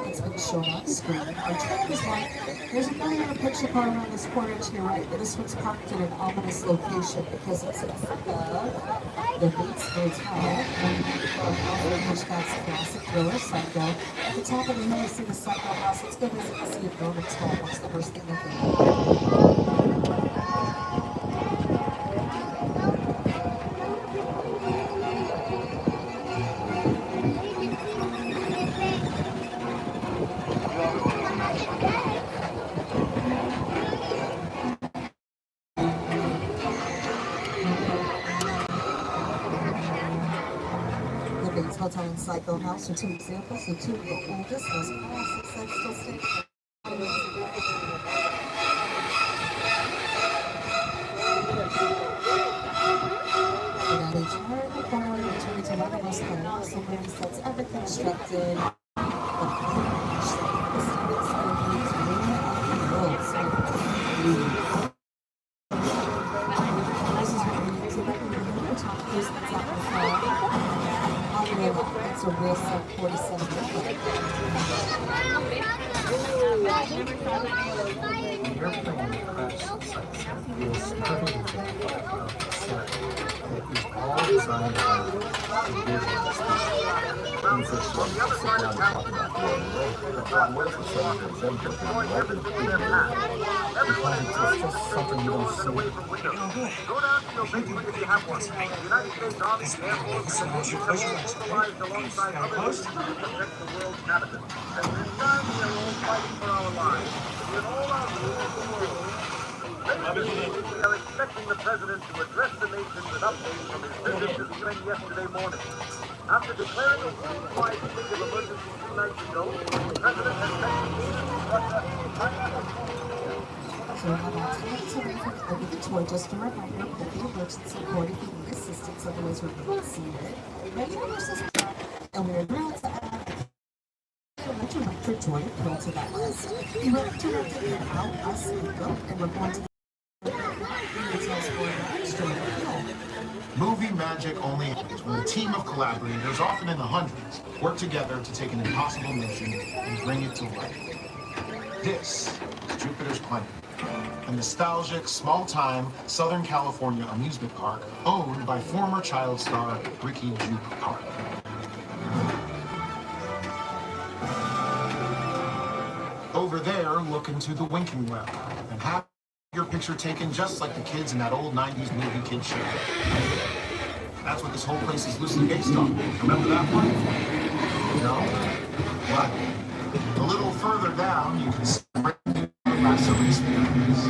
that's been shown on screen. Our train is like, there's another picture car around this corner to your right, but this one's parked in an ominous location because it's in front of the Bates Hotel, which got classic thriller, Psycho. At the top of the hill, you see the Psycho house. Let's go visit and see if Norman's home. What's the first thing that they Hotel and Psycho House are two examples of two of the oldest, most classic sets still standing. Now they turn the corner and turn into one of the most classic sets ever constructed. It's a real set, 47. Airplane crash sites is perfect example of a set that is all designed around the visual things that you sit down and talk about what if it's something that's because it's just something you don't see. Go down to your basement if you have one. The United States Army Air Force mobilized alongside other nations to protect the world's inhabitants. And this time we are all fighting for our lives. With all our rules of the world. We are expecting the President to address the nation with updates from his visit to the UN yesterday morning. After declaring a worldwide state of emergency 2 nights ago, the President has mentioned Russia, China, So we're about 2 minutes away from the end of the tour. Just a reminder, put the emergency cord if you need assistance, otherwise we're going to see it. Regular system, and we're thrilled to add a director Jordan Peele to that list. He directed Get Out, Us, and Go, and we're going to Movie magic only happens when a team of collaborators, often in the hundreds, work together to take an impossible mission and bring it to life. This is Jupiter's Planet, a nostalgic, small-time Southern California amusement park owned by former child star Ricky Juke Park. Over there, look into the winking well and have your picture taken just like the kids in that old 90s movie kid show. That's what this whole place is loosely based on. Remember that one? No? What? A little further down, you can see the Lasso Experience,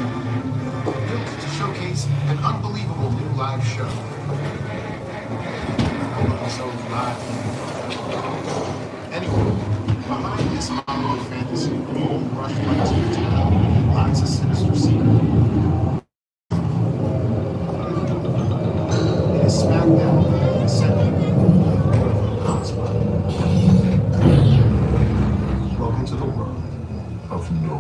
built to showcase an unbelievable new live show. Also live. Anyway, behind this Hollywood fantasy, all rushed by TV, lies a sinister secret. It is smack down in the center of Hollywood. Welcome to the world of New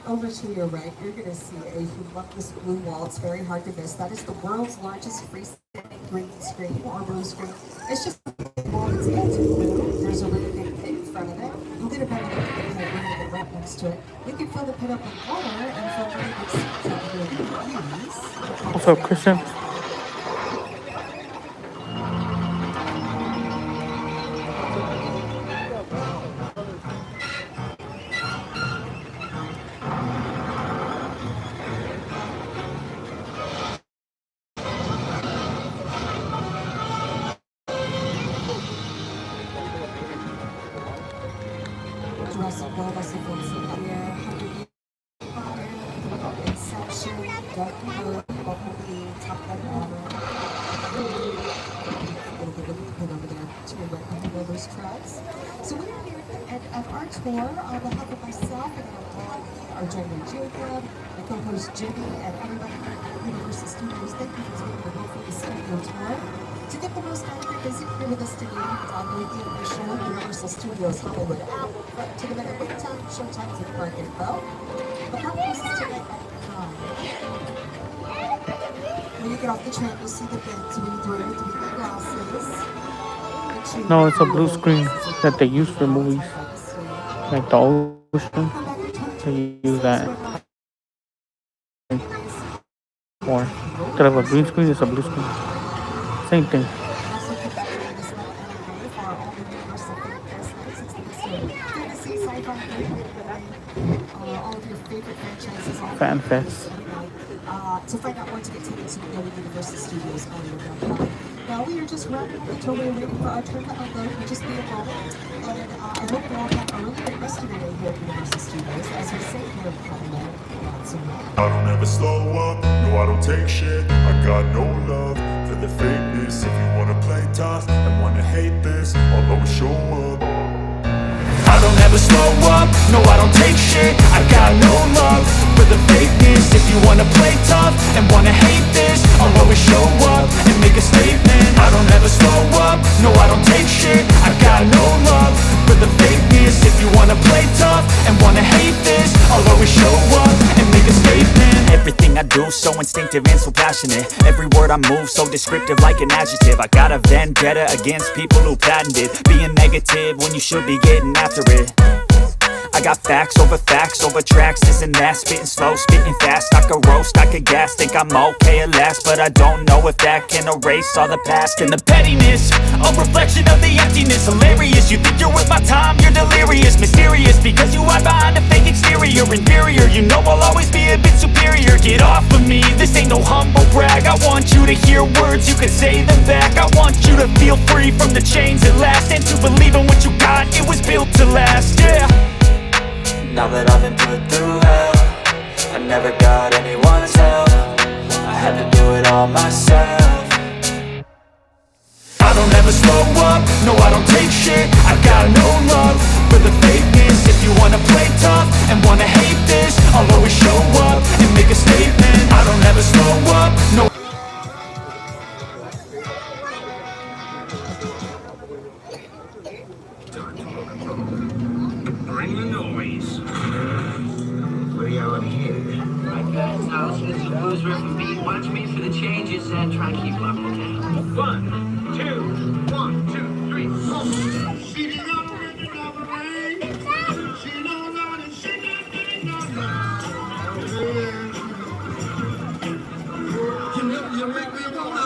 over to your right, you're going to see a humongous blue wall. It's very hard to miss. That is the world's largest freestanding green screen or blue screen. It's just a wall that's painted blue. There's a really big pit in front of it. You'll get a better look at the room right next to it. You can fill the pit up with water and fill really big seats that will use. What's up, Christian? Inception, Dark Blue, Bumblebee, Top Gun Maverick. Over there to your right behind all those trucks. So we are here at the end of our tour. On behalf of myself and our driver Jacob, my co-host Jimmy, and everybody here at Universal Studios, thank you for taking the Go for the Studio tour. To get the most out of your visit here with us today, download the official Universal Studios Hollywood app. To the minute wait time, show times, and park info. The park closes tonight at 9. When you get off the train, you'll see the bins read through with the glasses. No, it's a blue screen that they use for movies, like the ocean. They use that. Or instead of a green screen, it's a blue screen. Same thing. Fan fest. To find out more to get tickets, you can go to Universal Studios Hollywood.com. Now we are just wrapping up the tour. We're waiting for our turn to unload. We'll just be a moment. And I hope you all have a really good rest of your day here at Universal Studios. As we say here in Hollywood, I don't ever slow up, no I don't take shit. I got no love for the fakeness. If you wanna play tough and wanna hate this, I'll always show up. I don't ever slow up, no I don't take shit. I got no love for the fakeness. If you wanna play tough and wanna hate this, I'll always show up and make a statement. I don't ever slow up, no I don't take shit. I got no love for the fakeness. If you wanna play tough and wanna hate this, I'll always show up and make a statement. Everything I do so instinctive and so passionate. Every word I move so descriptive like an adjective. I got a vendetta against people who patented being negative when you should be getting after it. I got facts over tracks, this and that. Spitting slow, spitting fast, I could roast, I could gas. Think I'm okay at last, but I don't know if that can erase all the past. And the pettiness, a reflection of the emptiness. Hilarious, you think you're worth my time, you're delirious. Mysterious, because you hide behind a fake exterior. Inferior, you know I'll always be a bit superior. Get off of me, this ain't no humble brag. I want you to hear words, you can say them back. I want you to feel free from the chains at last, and to believe in what you got, it was built to last, yeah. Now that I've been put through hell, I never got anyone's help. I had to do it all myself. I don't ever slow up, no I don't take shit. I got no love for the fakeness. If you wanna play tough and wanna hate this, I'll always show up and make a statement. I don't ever slow up, no. Bring the noise. What do y'all want to hear? My parents' house is a loser for me. Watch me for the changes and try to keep up with them. 1, 2, 1, 2, 3, 4. She don't remember rain. She don't know that she you make me wanna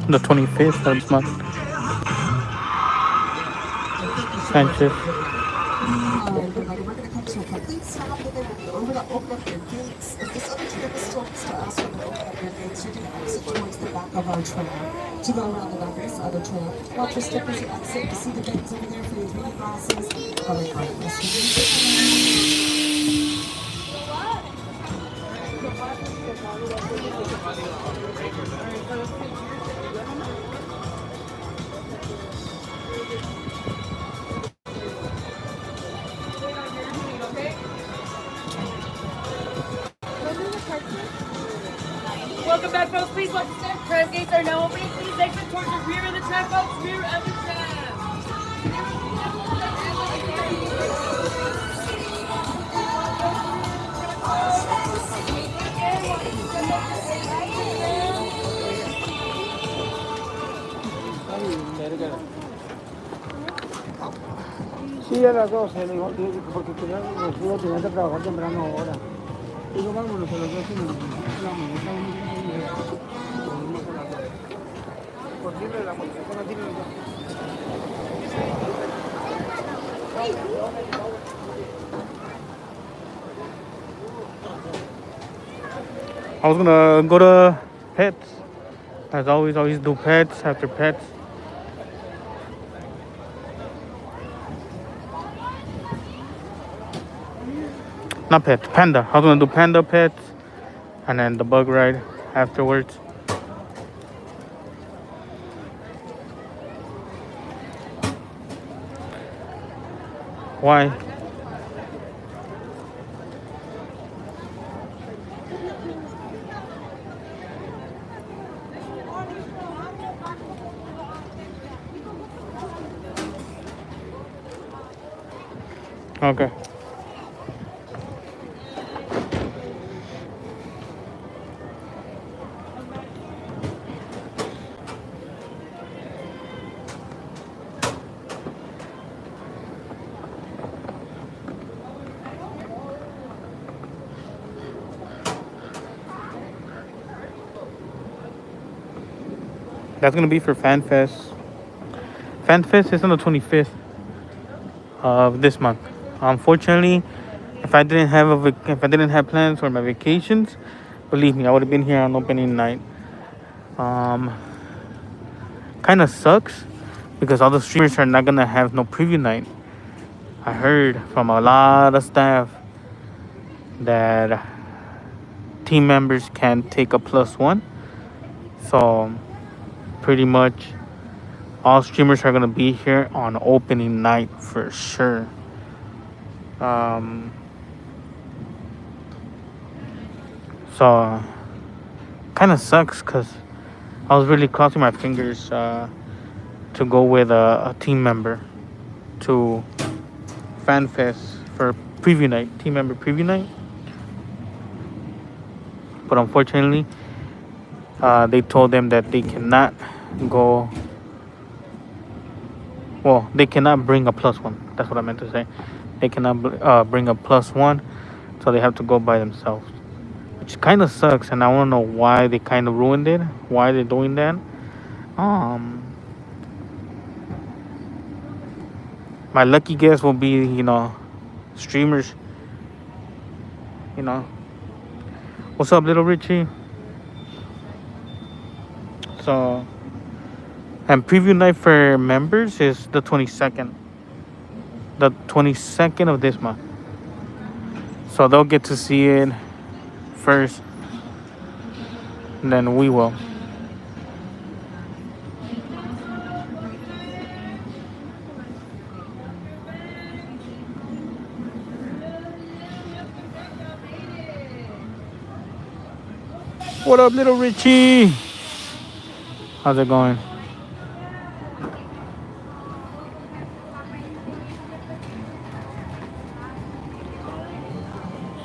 The 25th of this month. Sanchez. We're going to come to a complete stop, and then we're going to open up your gates. If this other tram is still next to us, we're going to open up your gates. You're going to exit towards the back of our tram to go around the back of this other tram. Watch your step as you exit. You see the bins over there for your reading glasses. All right, Welcome back, folks. Please watch the step. Tram gates are now opening. Please exit towards the rear of the tram, folks. Rear of the tram. Sí, a las 12, le digo, porque tenía que trabajar temprano ahora. Digo, vámonos a las 12 y nos posible la modificación así I was gonna go to pets. As always do pets after pets. Not pets, panda. I was gonna do panda pets and then the bug ride afterwards. Why? Okay. That's gonna be for FanFest. FanFest is on the 25th of this month. Unfortunately, if I didn't have plans for my vacations, believe me, I would have been here on opening night. Kind of sucks because all the streamers are not gonna have no preview night. I heard from a lot of staff that team members can take a +1, so pretty much all streamers are gonna be here on opening night for sure. So kind of sucks because I was really crossing my fingers to go with a team member to FanFest for preview night, team member preview night. But unfortunately, they told them that they cannot go. Well, they cannot bring a +1. That's what I meant to say. They cannot bring a +1, so they have to go by themselves, which kind of sucks. And I want to know why they kind of ruined it. Why they're doing that? My lucky guess will be, streamers. What's up, little Richie? So, and preview night for members is the 22nd. The 22nd of this month. So they'll get to see it first, and then we will. What up, little Richie? How's it going?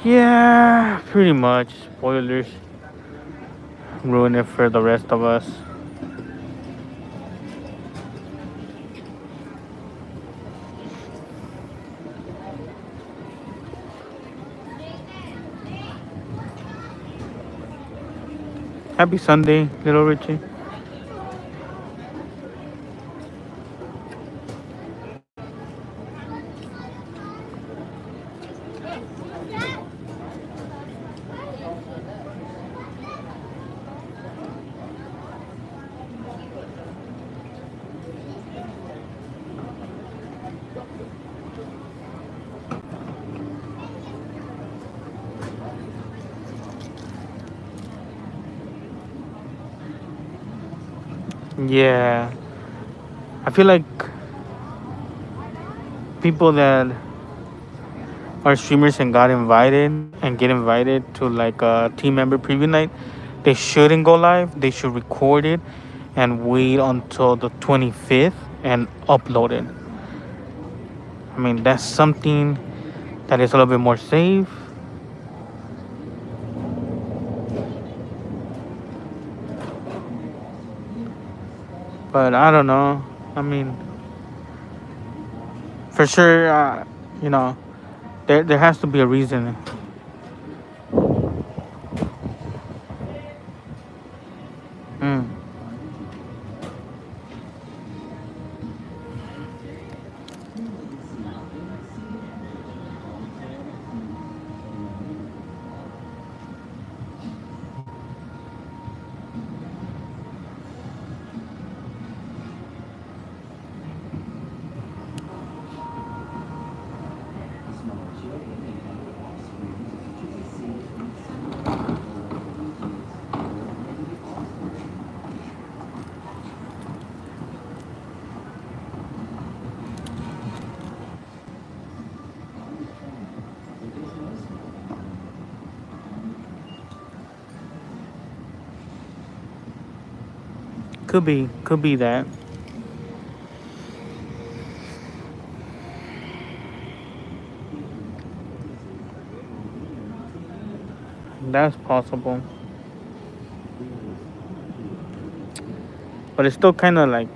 Yeah, pretty much. Spoilers ruin it for the rest of us. Happy Sunday, little Richie. Yeah, I feel like people that are streamers and got invited and get invited to like a team member preview night, they shouldn't go live. They should record it and wait until the 25th and upload it. I mean, that's something that is a little bit more safe. But I don't know. I mean, for sure, you know, there has to be a reason. Mm. Could be that. That's possible. But it's still kind of like,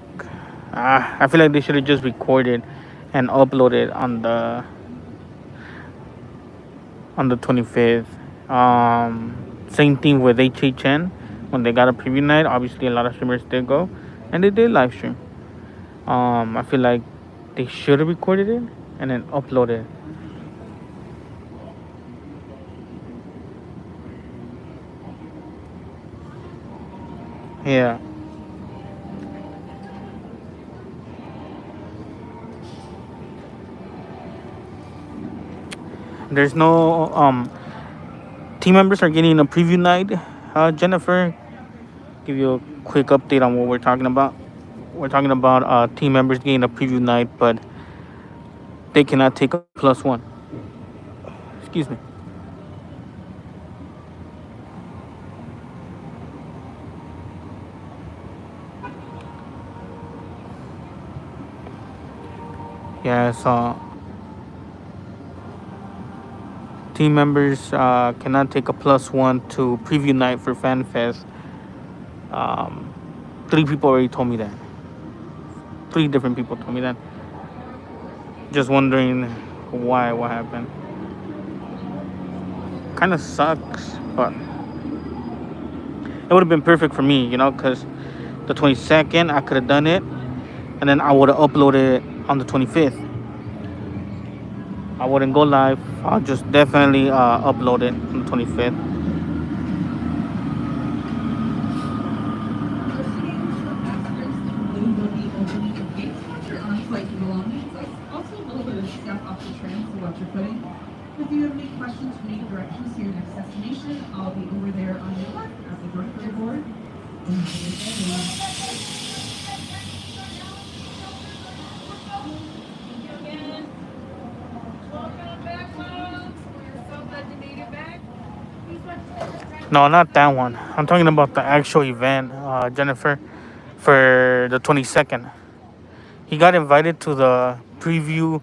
I feel like they should have just recorded and uploaded on the 25th. Same thing with 𝐤𝐤𝐤 when they got a preview night. Obviously, a lot of streamers did go, and they did live stream. I feel like they should have recorded it and then uploaded it. Yeah. There's no team members are getting a preview night. Jennifer, give you a quick update on what we're talking about. We're talking about team members getting a preview night, but they cannot take a +1. Excuse me. Yeah, so team members cannot take a +1 to preview night for FanFest. 3 people already told me that. 3 different people told me that. Just wondering why, what happened. Kind of sucks, but it would have been perfect for me, you know, because the 22nd I could have done it, and then I would have uploaded it on the 25th. I wouldn't go live. I'll just definitely upload it on the 25th. If you have any questions or need directions to your next destination, I'll be over there on your left at the directory board. No, not that one. I'm talking about the actual event, Jennifer, for the 22nd. He got invited to the preview,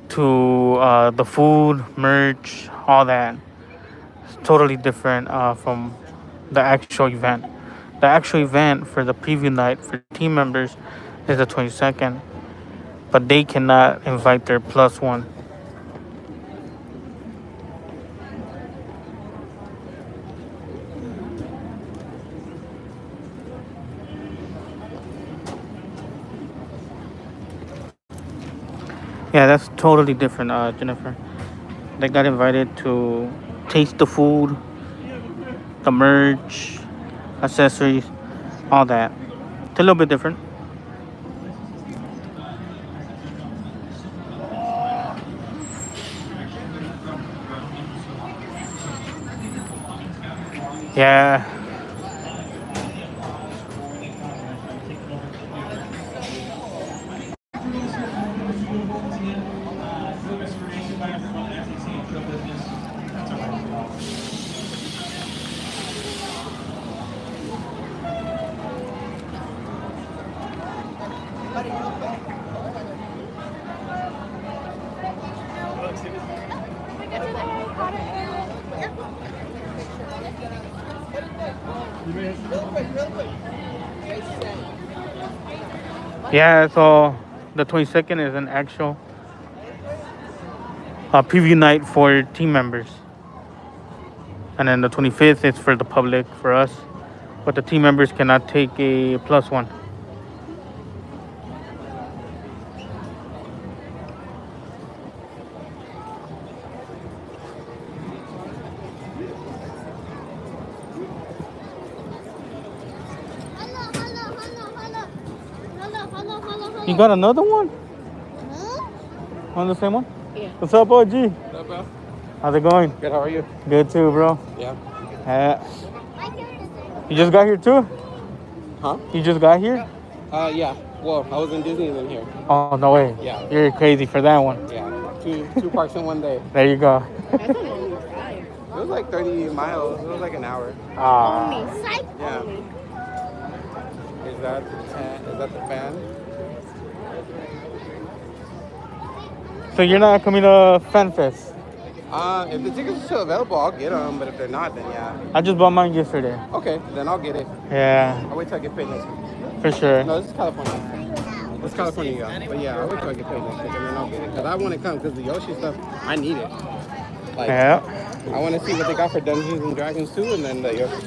to the food, merch, all that. It's totally different from the actual event. The actual event for the preview night for team members is the 22nd, but they cannot invite their +1. Yeah, that's totally different, Jennifer. They got invited to taste the food, the merch, accessories, all that. It's a little bit different. Yeah. Yeah, so the 22nd is an actual preview night for team members. And then the 25th is for the public, for us. But the team members cannot take a +1. You got another one? On the same one? Yeah. What's up, OG? What's up, bro? How's it going? Good, how are you? Good too, bro. Yeah. You just got here too? Huh? You just got here? Yeah. Well, I was in Disneyland here. Oh, no way. Yeah. You're crazy for that one. Yeah. Two parks in one day. There you go. It was like 30 miles. It was like an hour. Yeah. Is that the fan? So you're not coming to FanFest? If the tickets are still available, I'll get them. But if they're not, then yeah. I just bought mine yesterday. Okay, then I'll get it. Yeah. I'll wait till I get paid next week. For sure. No, this is California. This is California, yeah. But yeah, I'll wait till I get paid next week and then I'll get it. Because I want to come because the Yoshi stuff, I need it. Like, yeah. I want to see what they got for Dungeons and Dragons too, and then the Yoshi.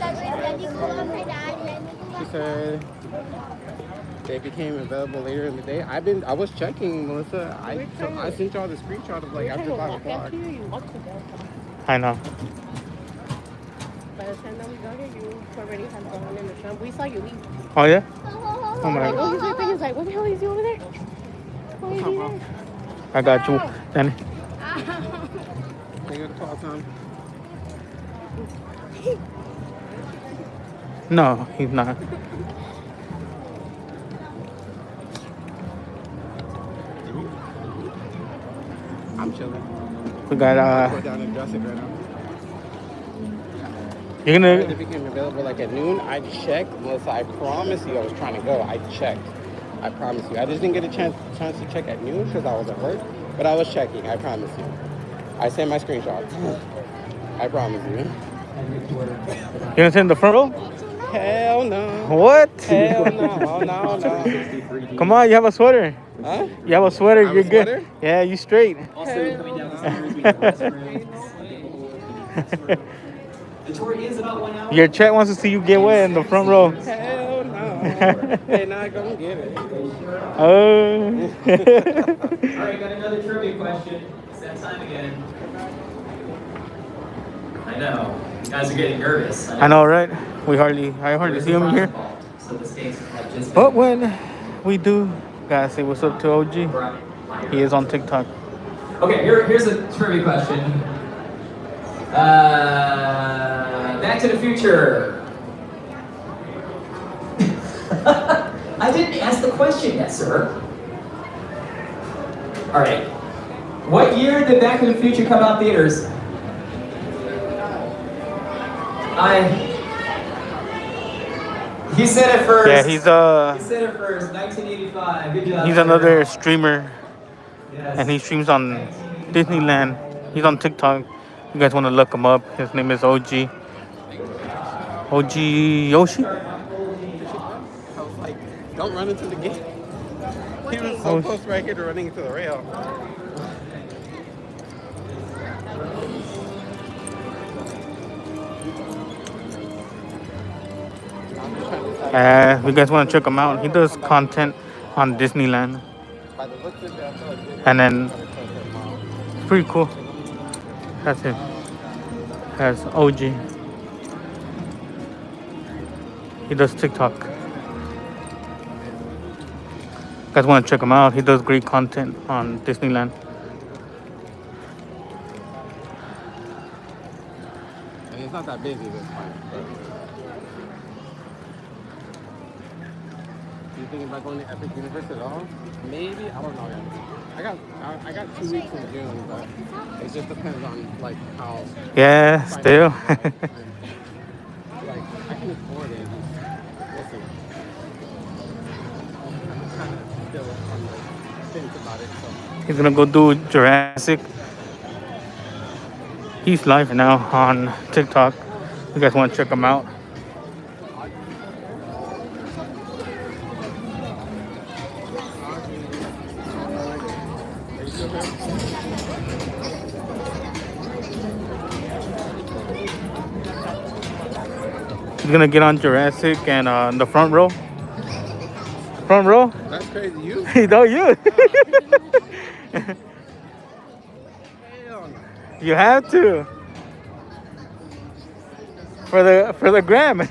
She said they became available later in the day. I was checking, Melissa. I sent y'all the screenshot of like after 5 o'clock. I know. By the time that we got here, you already had gone in the trunk. We saw you leave. Oh yeah? Oh my Like, oh, God. he's right there. He's like, what the hell is he over there? What is he there? I got you. Then. They got call time. No, he's not. I'm chilling. We got Go down and dress it right now. You're gonna. They became available like at noon. I checked, Melissa. I promise you, I was trying to go. I checked. I promise you. I just didn't get a chance to check at noon because I was at work. But I was checking. I promise you. I sent my screenshots. I promise you. You gonna sit in the front row? Hell no. What? Hell no. No. Come on, you have a sweater. Huh? You have a sweater. I have You're a good. sweater? Yeah, you straight. Also, coming down the stairs, we have restrooms. The tour is about 1 hour. Your chat wants to see you get wet in the front row. Hell no. They're not gonna get it. Oh. All right, got another trivia question. It's that time again. I know. You guys are getting nervous. I know, right? I hardly see him here. So the stakes have just But when we do, gotta say what's up to OG. He is on TikTok. Okay, here's a trivia question. Back to the Future. I didn't ask the question yet, sir. All right. What year did Back to the Future come out theaters? He said it first. Yeah, He said it first. 1985. Good job. he's another streamer, Yes. and he streams on Disneyland. He's on TikTok. You guys want to look him up? His name is OG. OG Yoshi. I was like, don't run into the gate. He was so close right here to running into the rail. You guys want to check him out? He does content on Disneyland, By the looks of it, I feel like and then it's pretty cool. That's him. That's OG. He does TikTok. You guys want to check him out? He does great content on Disneyland. And it's not that busy this time. Do you think about going to Epic Universe at all? Maybe, I don't know yet. I got 2 weeks in June, but it just depends on like how. Yeah, still. Like I can afford it. We'll see. I'm kind of still on the fence about it. So. He's gonna go do Jurassic. He's live now on TikTok. You guys want to check him out? He's gonna get on Jurassic and the front row. Front row? That's crazy. You? No, you. You have to. For the gram.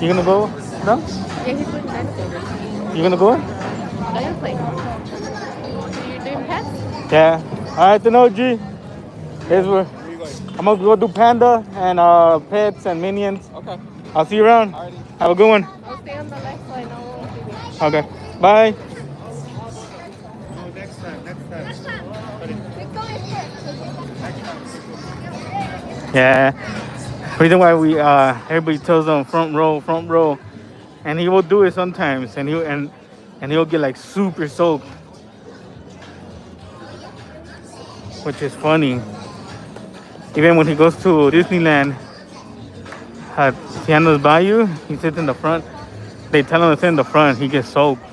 You gonna go? No? Yeah, he's playing dinosaurs. You gonna go? I gotta play. You doing pets? Yeah. Alright then, OG. Here's where I'm gonna go do Panda and pets and minions. Okay. I'll see you around. Alrighty. Have a good one. I'll stay on the left side. I won't see you. Okay. Bye. Next time. Yeah. Reason why we everybody tells them front row, and he will do it sometimes, and he'll get like super soaked, which is funny. Even when he goes to Disneyland at Tiana's Bayou, he sits in the front. They tell him to sit in the front. He gets soaked.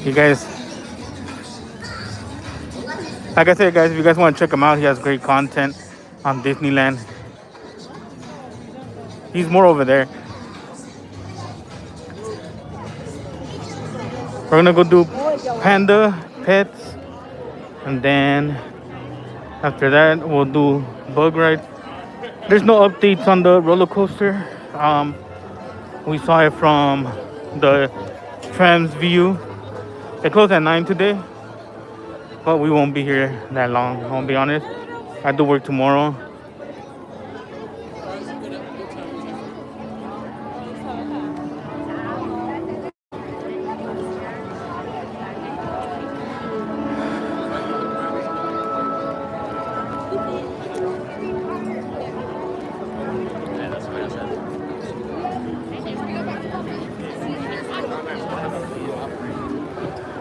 You guys, like I said, guys, if you guys want to check him out, he has great content on Disneyland. He's more over there. We're gonna go do Panda, pets, and then after that we'll do bug ride. There's no updates on the roller coaster. We saw it from the Trams view. It closed at 9 today, but we won't be here that long. I'll be honest. I do work tomorrow.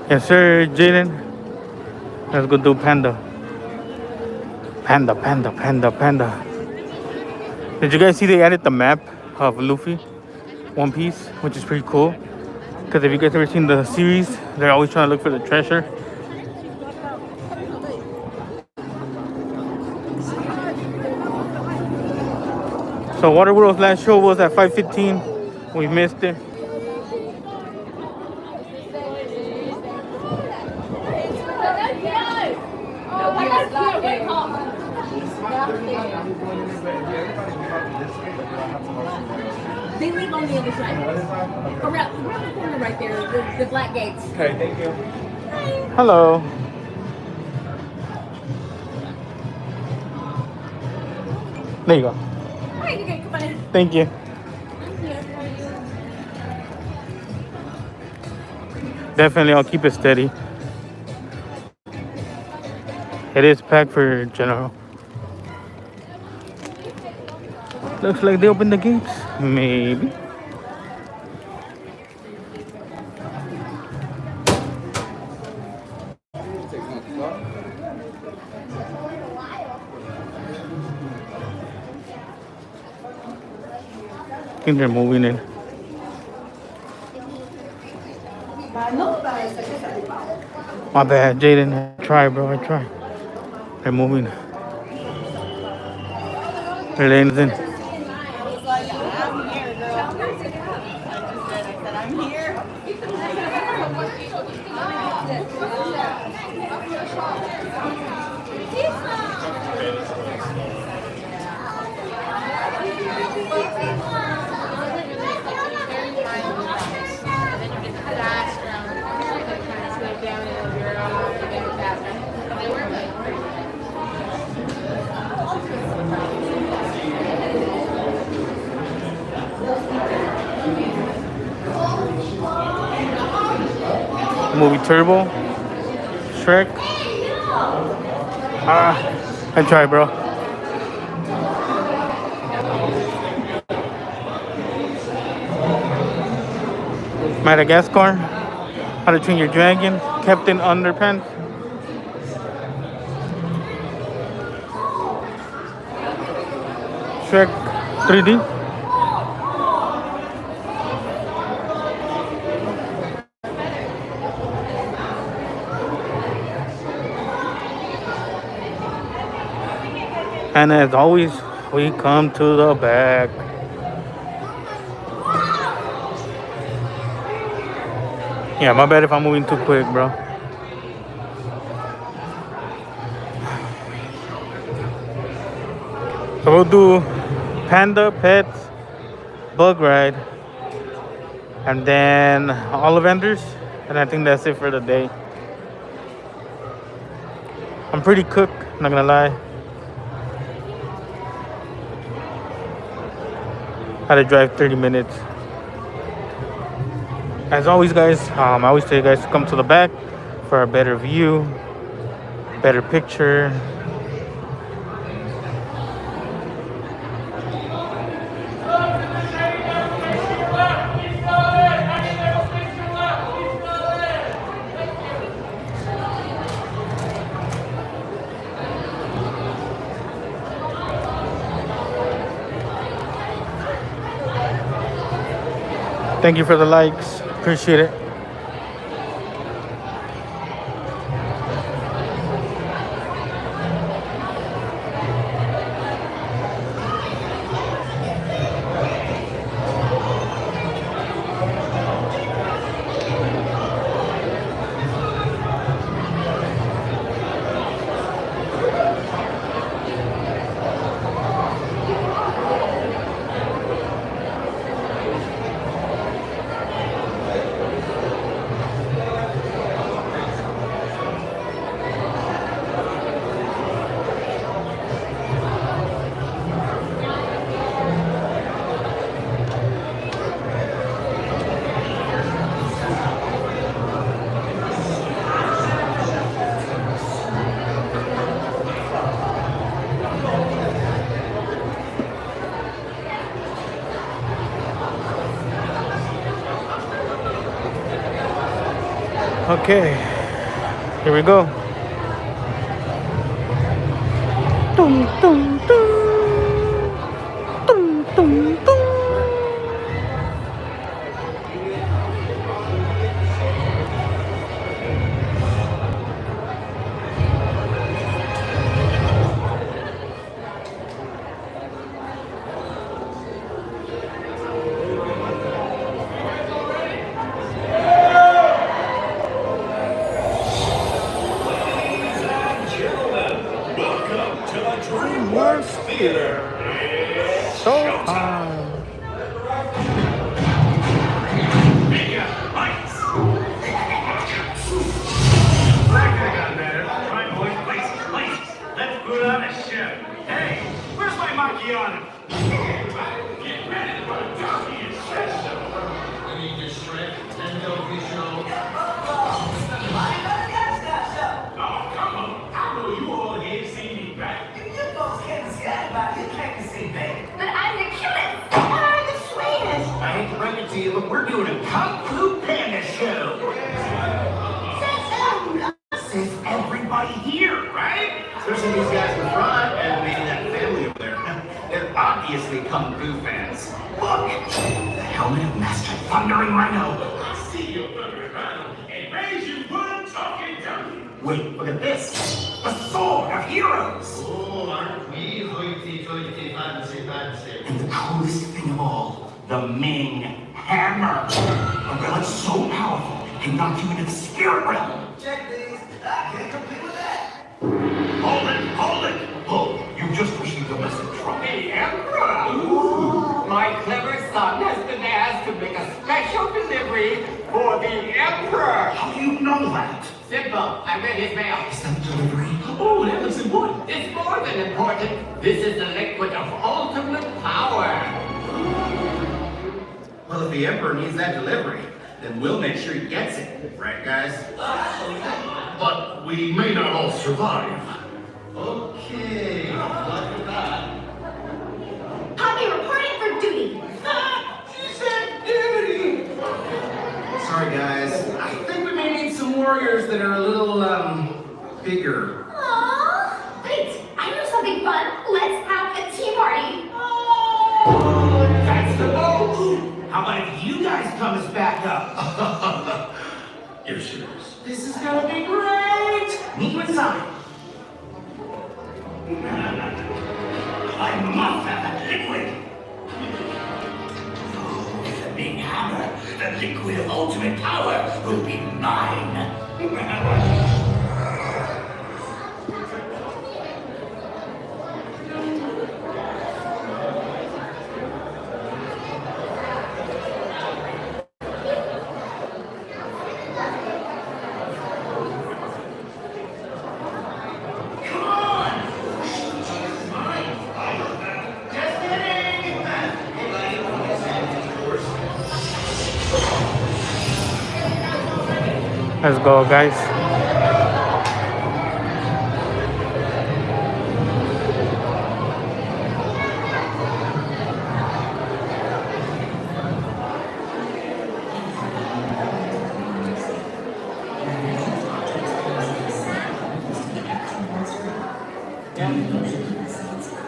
Yes, sir, Jaden. Let's go do Panda. Panda. Did you guys see they added the map of Luffy, One Piece, which is pretty cool? Because if you guys ever seen the series, they're always trying to look for the treasure. So Waterworld's last show was at 5:15. We missed it. They live on the other side. Around the corner right there, the black gates. Okay, thank you. Hello. There you go. Hi, you can come on in. Thank you. Definitely, I'll keep it steady. It is packed for general. Looks like they opened the gates. Maybe. I think they're moving in. My bad, Jaden. I try, bro. I try. They're moving. They're laying in. movie Turbo, Shrek. I tried, bro. Madagascar, How to Train Your Dragon, Captain Underpants. Shrek 3D. And as always, we come to the back. Yeah, my bad if I'm moving too quick, bro. So we'll do Panda, Pets, Bug Ride, and then Ollivanders, and I think that's it for the day. I'm pretty cooked, not gonna lie. Had to drive 30 minutes. As always, guys, I always tell you guys to come to the back for a better view, better picture. Thank you for the likes. Appreciate it. Okay, here we go. Dum, dum, dum. Dum, dum, dum. But we're doing a Kung Fu Panda show. Says everybody here, right? Especially these guys in the front and maybe that family over there. They're obviously Kung Fu fans. Look! The helmet of Master Thundering Rhino. I see you, Thundering Rhino. And raise you what I'm talking to. Wait, look at this. The sword of heroes. Oh, aren't we hoity-toity fancy? And the coolest thing of all, the Ming Hammer. A relic so powerful, it can knock you into the spirit realm. Check these. I can't compete with that. Hold it. Oh, you just received a message from the Emperor. Ooh. My clever son has been asked to make a special delivery for the Emperor. How do you know that? Simple. I read his mail. Is that delivery? Oh, that looks important. It's more than important. This is the liquid of ultimate power. Well, if the Emperor needs that delivery, then we'll make sure he gets it. Right, guys? But we may not all survive. Okay, luck with that. Poppy reporting for duty. She said duty! Sorry, guys. I think we may need some warriors that are a little, bigger. Aww. Wait, I know something fun. Let's have a tea party. Oh, that's the most. How about if you guys come as backup? You're serious. This is gonna be great! Meet you inside. I must have that liquid. Oh, with a big hammer, the liquid of ultimate power will be mine. Let's go, guys.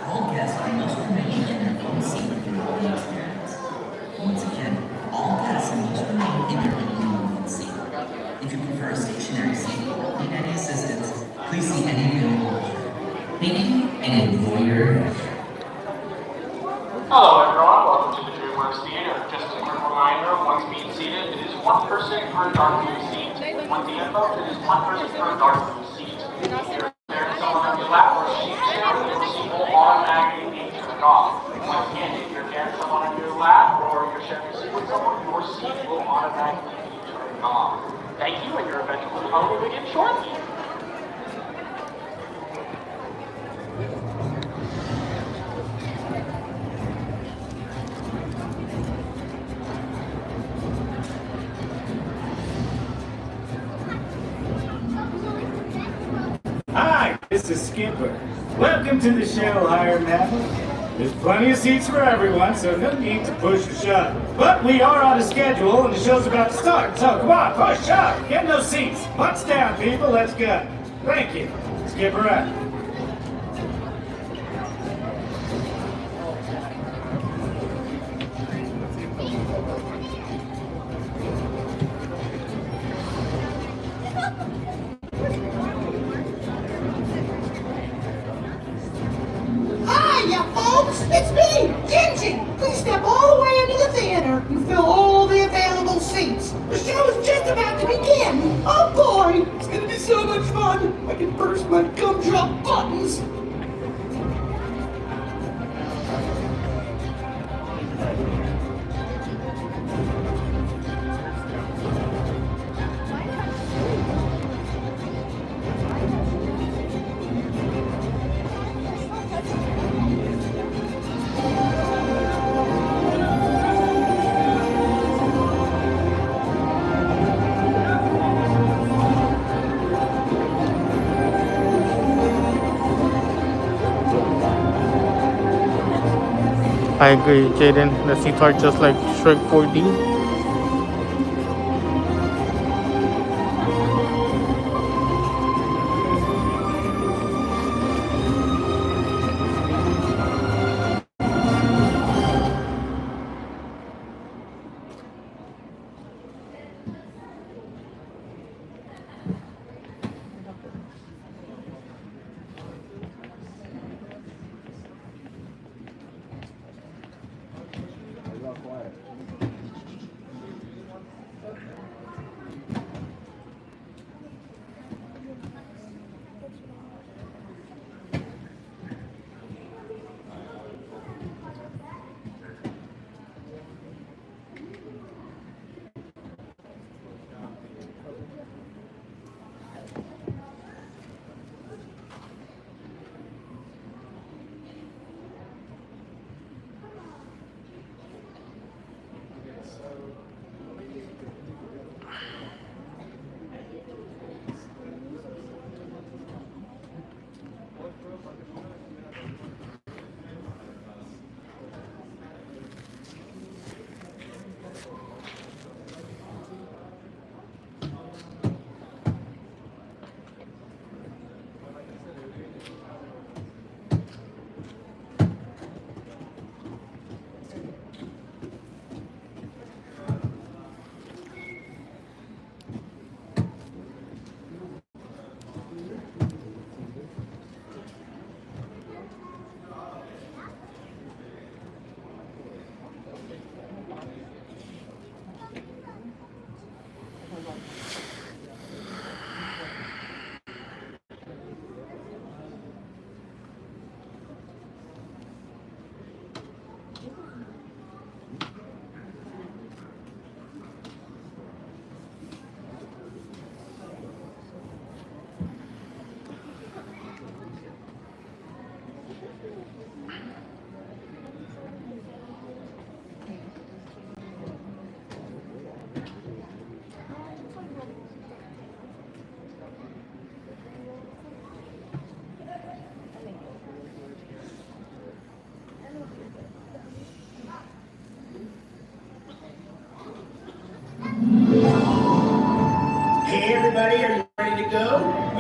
All guests must remain in their own seat throughout the experience. Once again, all passengers remain in their own seat. If you prefer a stationary seat or need any assistance, please see any available usher. Meaning, any lawyer. Hello everyone, welcome to the DreamWorks Theater. Just a quick reminder, once being seated, it is one person per dark blue seat. Once the info, it is one person per dark blue seat. If there is someone on your lap or seat chair, your seat will automatically be turned off. Once again, if you're carrying someone on your lap or you're sharing a seat with someone, your seat will automatically be turned off. Thank you, and your event will probably begin shortly. Hi, this is Skipper. Welcome to the show, Hired Man. There's plenty of seats for everyone, so no need to push or shove. But we are on a schedule, and the show's about to start, so come on, push, shove, get in those seats. Butts down, people, let's go. Thank you. Skipper out. Hiya, folks! It's me, Gingy! Please step all the way into the theater and fill all the available seats. The show is just about to begin. Oh boy, it's gonna be so much fun. I can burst my gumdrop buttons. I agree, Jaden. The seats are just like Shrek 4D.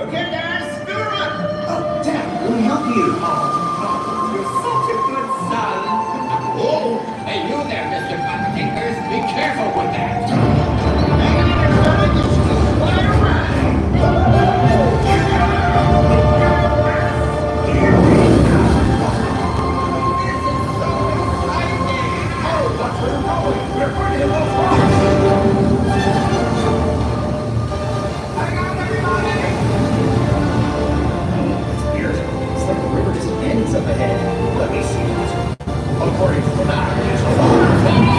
Okay, guys, do a run. Oh, Dad, let me help you. Oh, you're such a good son. Oh, hey, you there, Mr. Butt Tinkers. Be careful with that. Hang on, everybody. This is quite a ride. We're going to hit those rocks! Hang on, everybody! It's weird. It's like the river just ends up ahead. Let me see it. According to the map, there's a waterfall!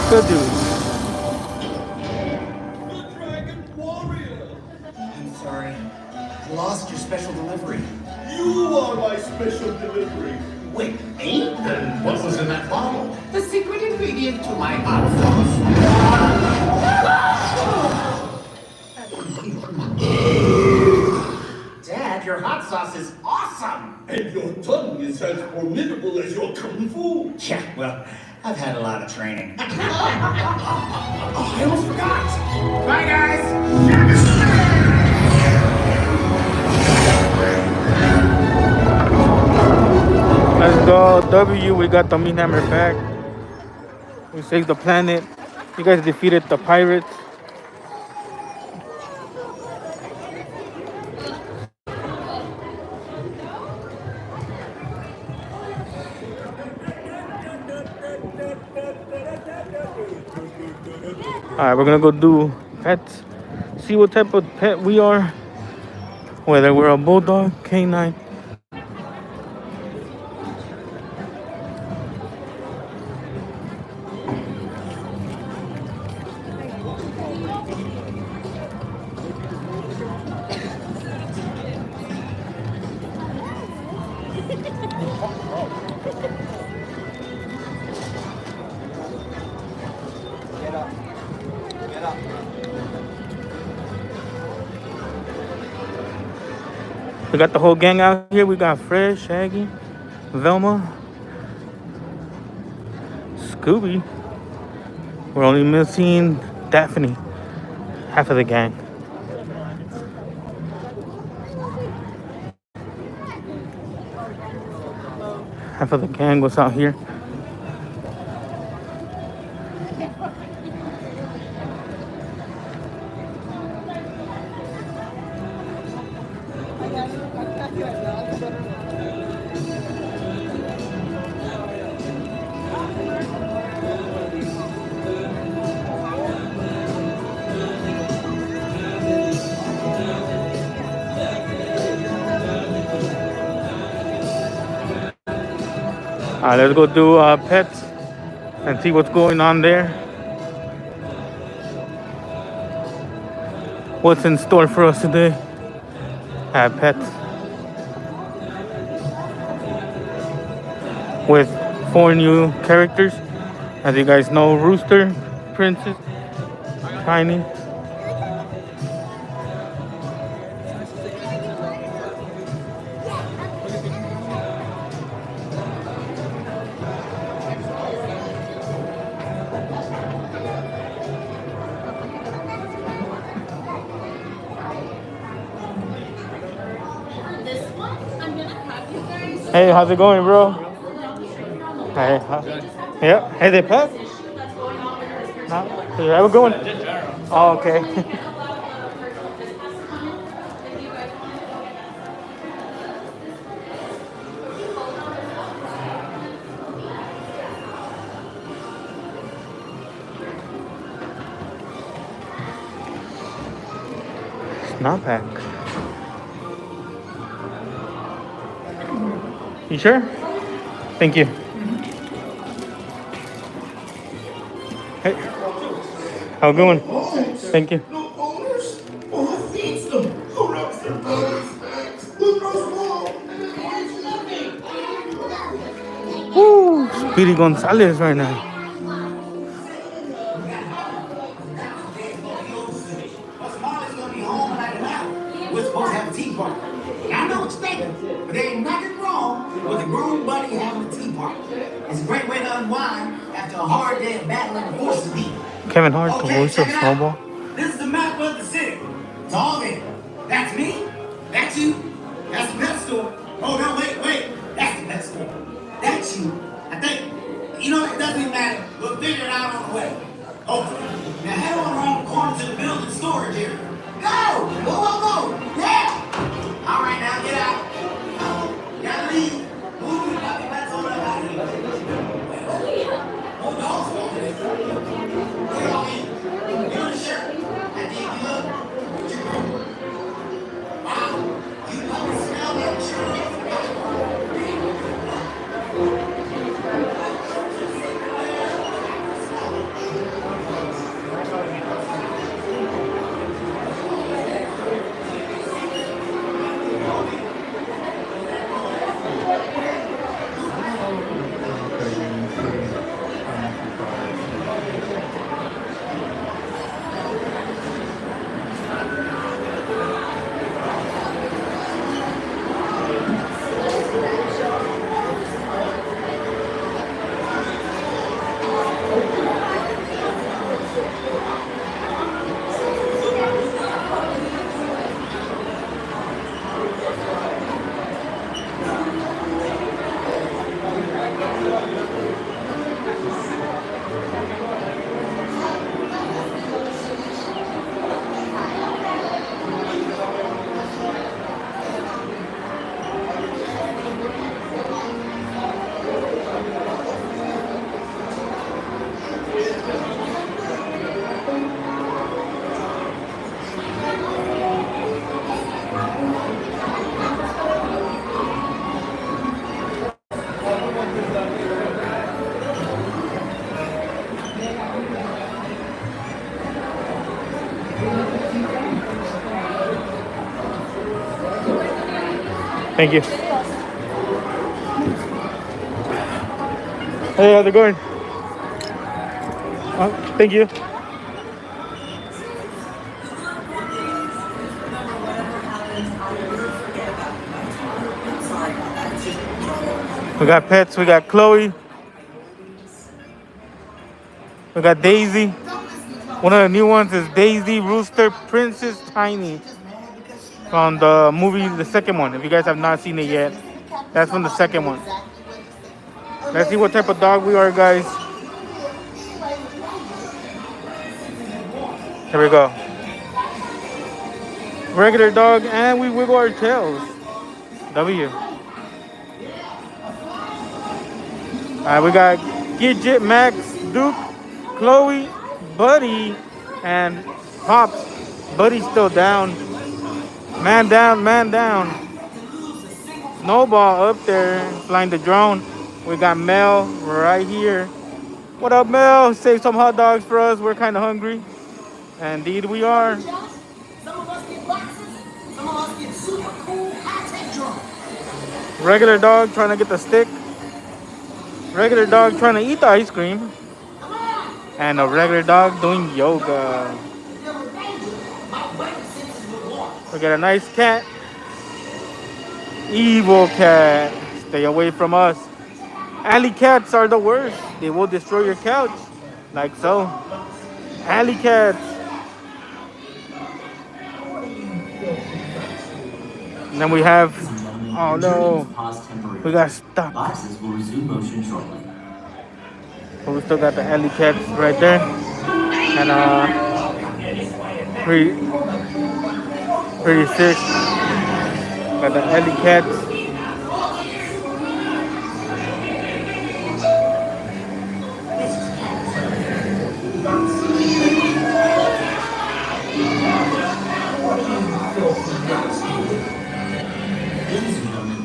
Good dude. I'm sorry. I lost your special delivery. You are my special delivery. Wait, me? Then what was in that bottle? The secret ingredient to my hot sauce. Dad, your hot sauce is awesome! And your tongue is as formidable as your kung fu. Yeah, well, I've had a lot of training. Oh, I almost forgot! Bye, guys! Let's go. W, we got the meat hammer back. We saved the planet. You guys defeated the pirates. Alright, we're gonna go do pets. See what type of pet we are. Whether we're a bulldog, canine. We got the whole gang out here. We got Fred, Shaggy, Velma, Scooby. We're only missing Daphne. Half of the gang. Half of the gang was out here. Alright, let's go do pets and see what's going on there. What's in store for us today? Have pets with 4 new characters. As you guys know, Rooster, Princess, Tiny. Hey, how's it going, bro? Hey, yeah. Hey, they pet? Huh? You have a good one? Oh, okay. Not pack. You sure? Thank you. Hey, how going? Thank you. Woo, Speedy Gonzalez right now. We're supposed to have a tea party. I know what you're thinking, but there ain't nothing wrong with a grown buddy having a tea party. It's a great way to unwind after a hard day of battling the forces of evil. Kevin Hart, the voice of Snowball. This is the map of the city. It's all there. That's me. That's you. That's the pet store. Oh, no, wait. That's the pet store. That's you. I think, you know, it doesn't even matter. We'll figure it out on the way. Hopefully. Now head on around the corner to the building storage area. Go! Go! Yeah! All right, now get out. Gotta leave. Move it. That's all I got to do. More dogs walking in. Get all in. You're the shirt. And then you look. Wow. You Thank you. Hey, how's it going? Thank you. We got pets. We got Chloe. We got Daisy. One of the new ones is Daisy Rooster Princess Tiny from the movie, the second one. If you guys have not seen it yet, that's from the second one. Let's see what type of dog we are, guys. Here we go. Regular dog, and we wiggle our tails. W. We got Gidget, Max, Duke, Chloe, Buddy, and Pops. Buddy's still down. Man down, man down. Snowball up there, flying the drone. We got Mel right here. What up, Mel? Save some hot dogs for us. We're kind of hungry. Indeed we are. Some of us get boxes, some of us get super cool high-tech drones. Regular dog trying to get the stick. Regular dog trying to eat the ice cream. And a regular dog doing yoga. We got a nice cat. Evil cat. Stay away from us. Alley cats are the worst. They will destroy your couch. Like so. Alley cats. And then we have, oh no, we got stuck. Boxes will resume motion shortly. But we still got the alley cats right there. And pretty sick. Got the alley cats.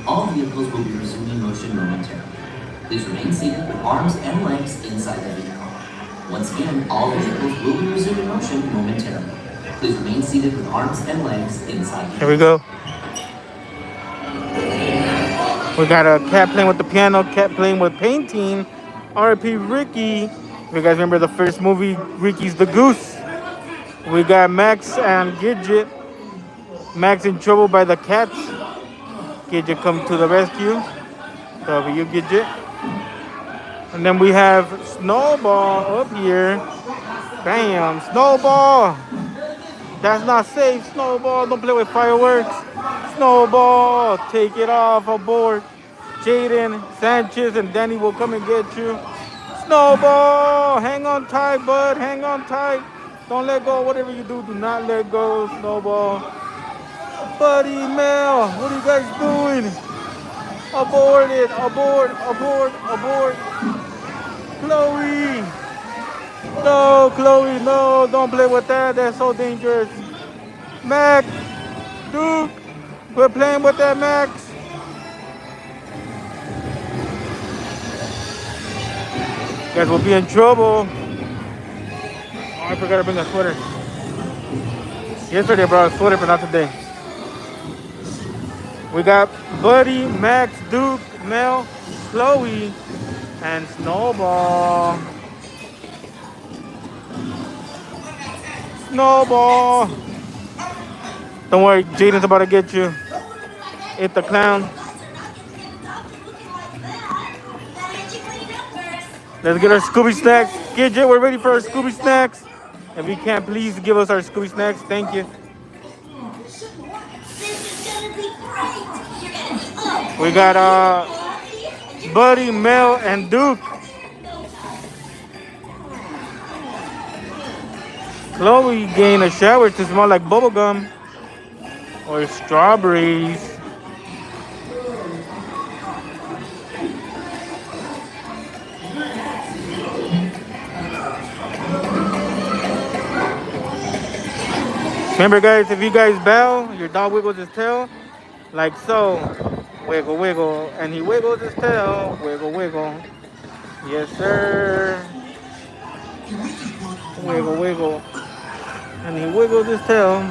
All vehicles will be resuming motion momentarily. Please remain seated with arms and legs inside the vehicle. Once again, all vehicles will be resuming motion momentarily. Please remain seated with arms and legs inside the vehicle. Here we go. We got a cat playing with the piano, cat playing with painting. R.I.P. Ricky. If you guys remember the first movie, Ricky's the Goose. We got Max and Gidget. Max in trouble by the cats. Gidget come to the rescue. So you Gidget. And then we have Snowball up here. Bam, Snowball. That's not safe, Snowball. Don't play with fireworks. Snowball, take it off aboard. Jaden, Sanchez, and Danny will come and get you. Snowball, hang on tight, bud. Hang on tight. Don't let go. Whatever you do, do not let go, Snowball. Buddy, Mel, what are you guys doing? Aboard it. Aboard, aboard, aboard. Chloe. No, Chloe, no. Don't play with that. That's so dangerous. Max, Duke, we're playing with that, Max. You guys will be in trouble. Oh, I forgot to bring a sweater. Yesterday I brought a sweater, but not today. We got Buddy, Max, Duke, Mel, Chloe, and Snowball. Snowball. Don't worry, Jaden's about to get you. It's the clown. Let's get our Scooby snacks. Gidget, we're ready for our Scooby snacks. If you can, please give us our Scooby snacks. Thank you. We got Buddy, Mel, and Duke. Chloe getting a shower to smell like bubblegum or strawberries. Remember, guys, if you guys bow, your dog wiggles his tail like so. Wiggle, wiggle, and he wiggles his tail. Wiggle, wiggle. Yes, sir. Wiggle, wiggle. And he wiggles his tail.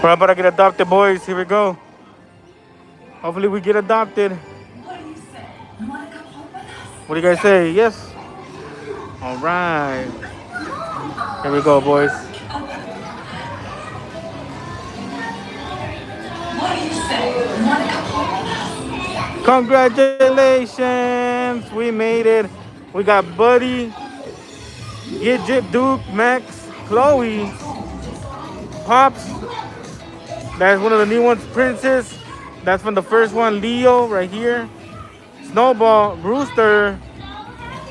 We're about to get adopted, boys. Here we go. Hopefully we get adopted. What do you guys say? Yes? All right. Here we go, boys. Congratulations. We made it. We got Buddy, Gidget, Duke, Max, Chloe, Pops. That's one of the new ones, Princess. That's from the first one, Leo, right here. Snowball, Brewster,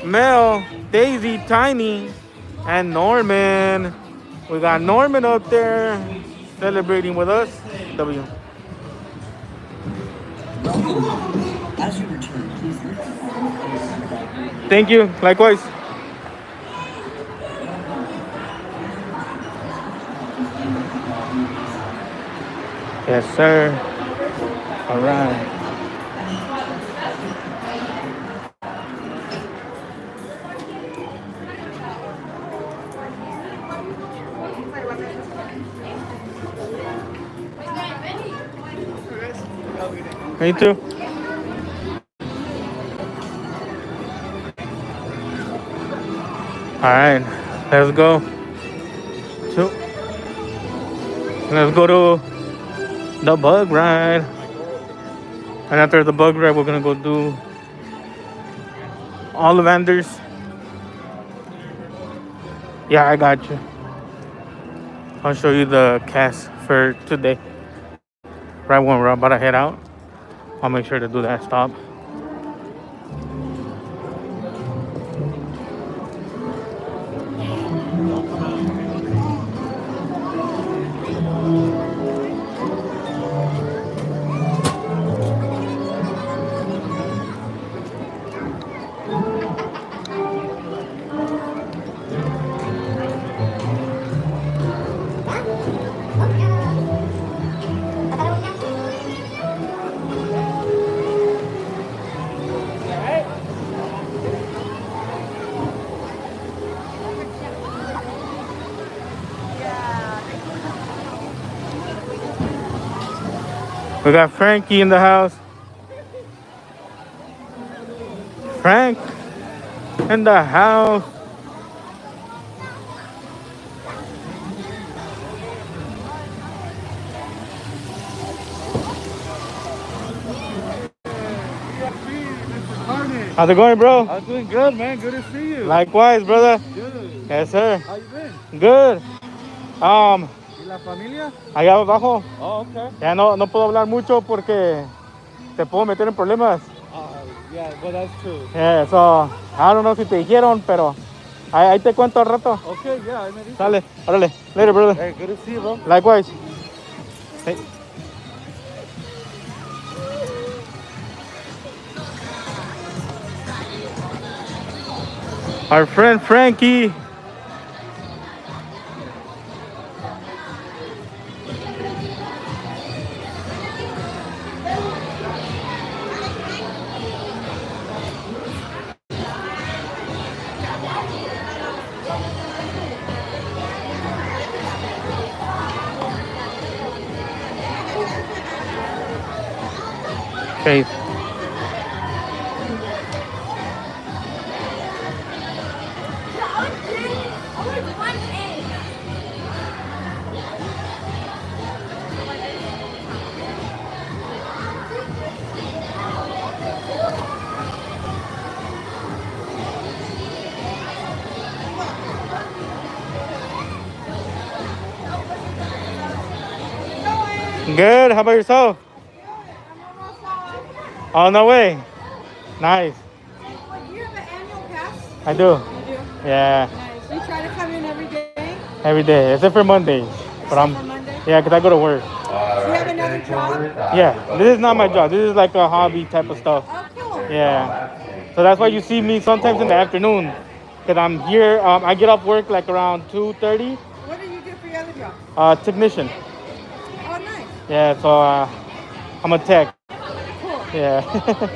Mel, Daisy, Tiny, and Norman. We got Norman up there celebrating with us. W. As you return, please lift your phone. Thank you. Likewise. Yes, sir. All right. Me too. All right, let's go. Let's go to the bug ride. And after the bug ride, we're gonna go do Ollivanders. Yeah, I got you. I'll show you the cast for today. Right when we're about to head out, I'll make sure to do that stop. We got Frankie in the house. Frank in the house. How's it going, bro? I'm doing good, man. Good to see you. Likewise, brother. Good. Yes, sir. How you been? Good. ¿Y la familia? Allá abajo. Oh, okay. Ya no puedo hablar mucho porque te puedo meter en problemas. Yeah, well, that's true. Yeah, so, I don't know si te dijeron, pero ahí te cuento al rato. Okay, yeah, I me dice. Dale, órale. Later, brother. Hey, good to see you, bro. Likewise. Hey. Our friend Frankie. Okay. Good. How about yourself? Oh, no way. Nice. Do you have an annual pass? I do. You do? Yeah. Nice. You try to come in every day? Every day, except for Mondays. But I'm, for Monday? yeah, because I go to work. Do you have another job? Yeah, this is not my job. This is like a hobby type of stuff. Oh, cool. Yeah. So that's why you see me sometimes in the afternoon. Because I'm here, I get off work like around 2:30. What do you do for your other job? Technician. Oh, nice. Yeah, so I'm a tech. Cool. Yeah. Well,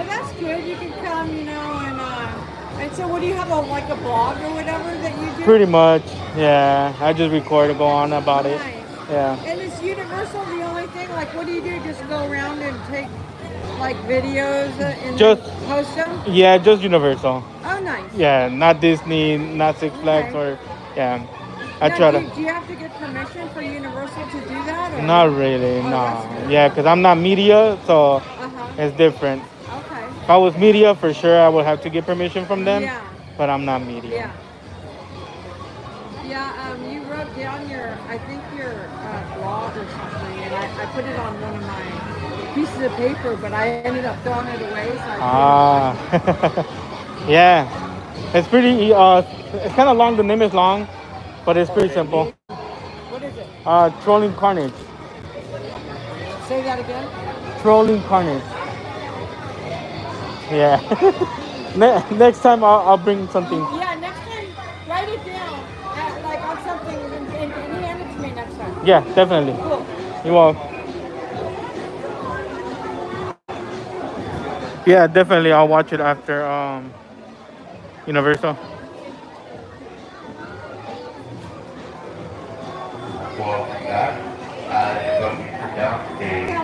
that's good. You can come, you know, and And so what do you have, like a blog or whatever that you do? Pretty much, yeah. I just record and go on about it. Yeah. And is Universal the only thing? Like, what do you do? Just go around and take, like, videos and Just post them? Yeah, just Universal. Oh, nice. Yeah, not Disney, not Six Flags, or yeah. I try to. Do you have to get permission for Universal to do that? Or? Not really, no. Yeah, because I'm not media, so it's different. Okay. If I was media, for sure, I would have to get permission from them. Yeah. But I'm not media. Yeah. Yeah, you wrote down I think your blog or something, and I put it on one of my pieces of paper, but I ended up throwing it away. So Yeah. It's pretty, it's kind of long. The name is long, but it's pretty simple. What is it? TROLLINGKARNAGE. Say that again? TROLLINGKARNAGE. Yeah. Next time I'll bring something. Yeah, next time, write it down, like on something, and hand it to me next time. Yeah, definitely. Cool. You will. Yeah, definitely. I'll watch it after Universal.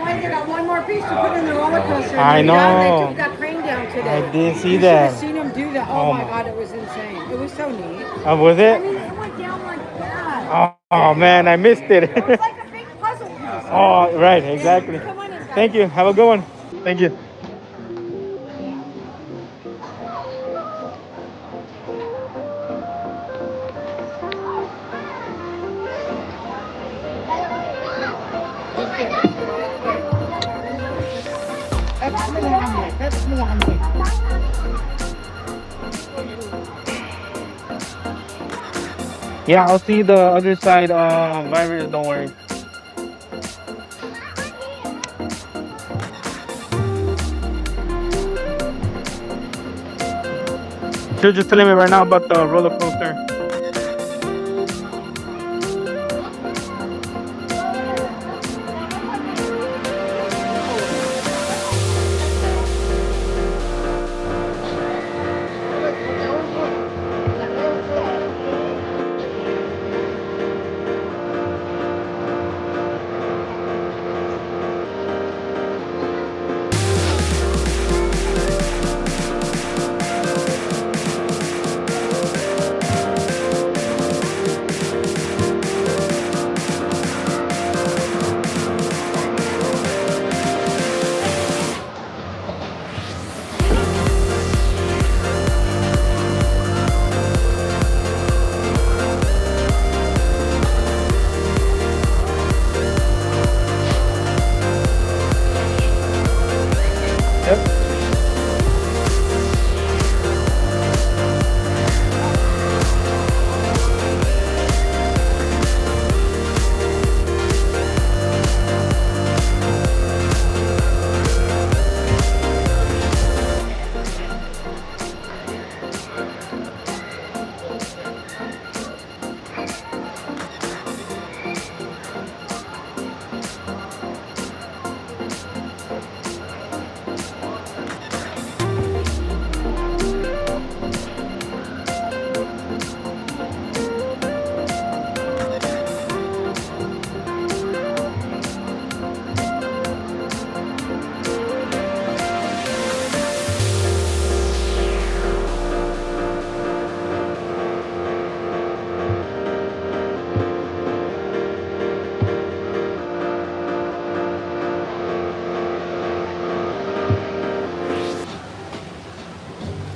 I got one more piece to put in the roller coaster. I know. They took that crane down today. I did see you that. You should have seen them do that. Oh, my God, it was insane. It was so neat. Was it? I mean, it went down like that. Oh man, I missed it. It was like a big puzzle piece. Oh, right, exactly. Thank you. Have a good one. Thank you. Yeah, I'll see the other side. Virus, don't worry. You're just telling me right now about the roller coaster.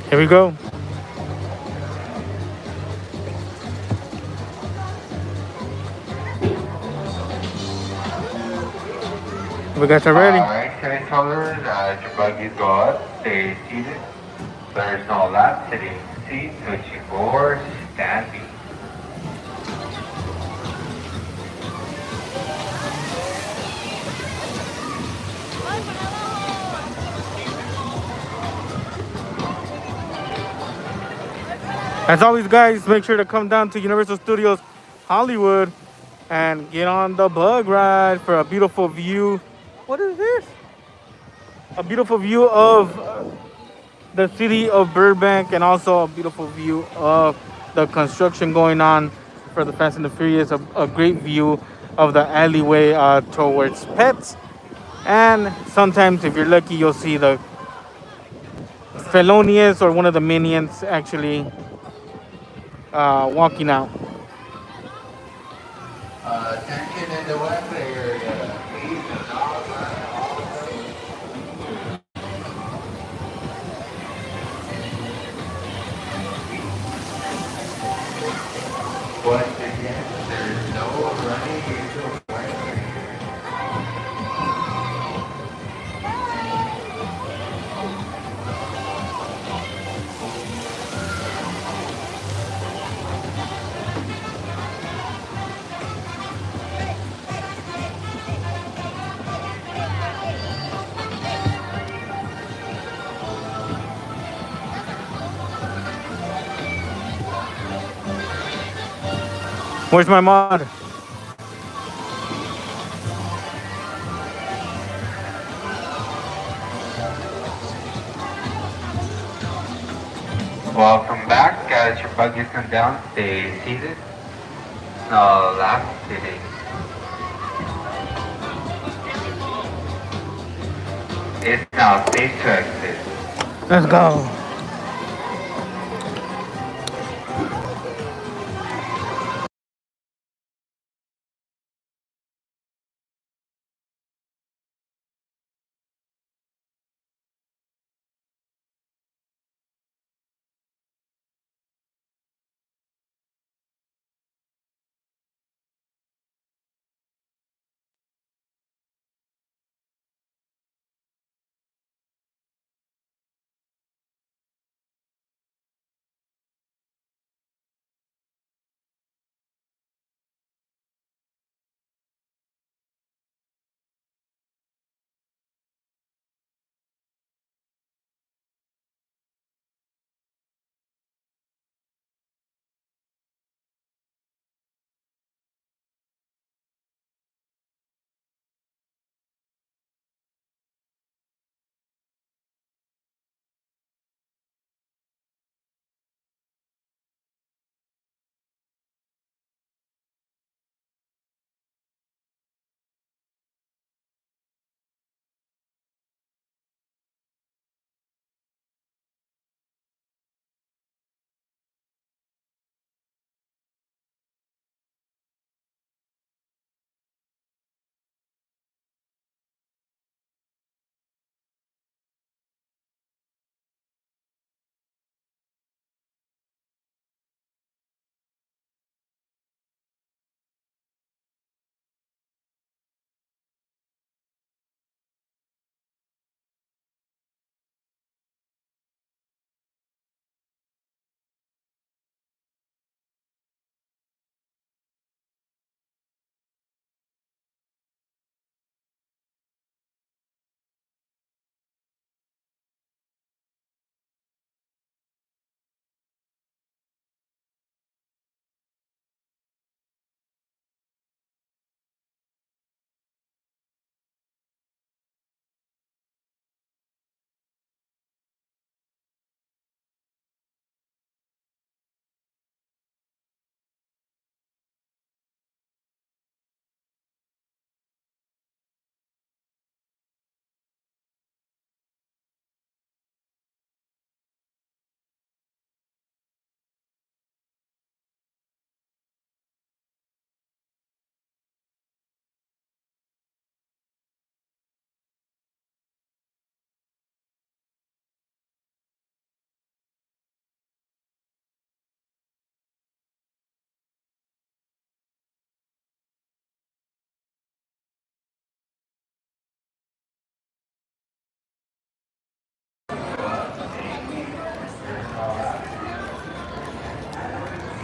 Here we go. We got you ready. Alright, train colors, your buggy's go up, stay seated. There's no lap, sitting seat, switching board, standing. As always, guys, make sure to come down to Universal Studios Hollywood and get on the bug ride for a beautiful view. What is this? A beautiful view of the city of Burbank, and also a beautiful view of the construction going on for the Fast and the Furious. A great view of the alleyway towards Pets. And sometimes, if you're lucky, you'll see the Felonious or one of the minions actually walking out. Attention in the west area. Please do not run all the way. Once again, there's no running into the west area. Where's my mod? Welcome back, guys. Your buggies come down. Stay seated. No, last sitting. It's now safe to exit. Let's go.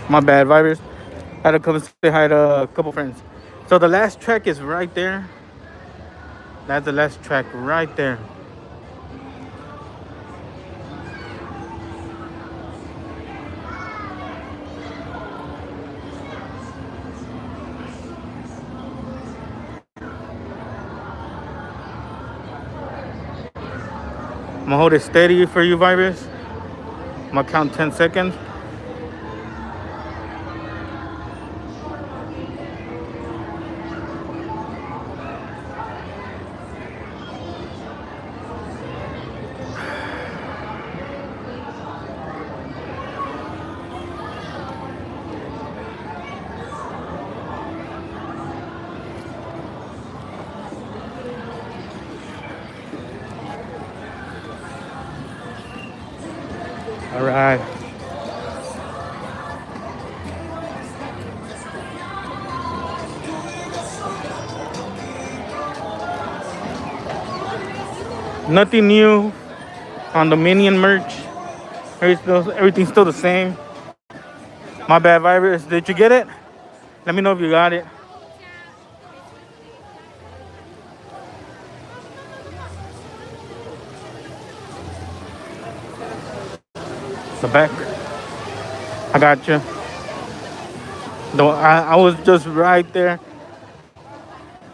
My bad, Vibers. Had to come say hi to a couple friends. So the last track is right there. That's the last track right there. I'm gonna hold it steady for you, Virus. I'm gonna count 10 seconds. All right. Nothing new on the Minion merch. Everything's still the same. My bad, Virus. Did you get it? Let me know if you got it. The back. I got you. I was just right there.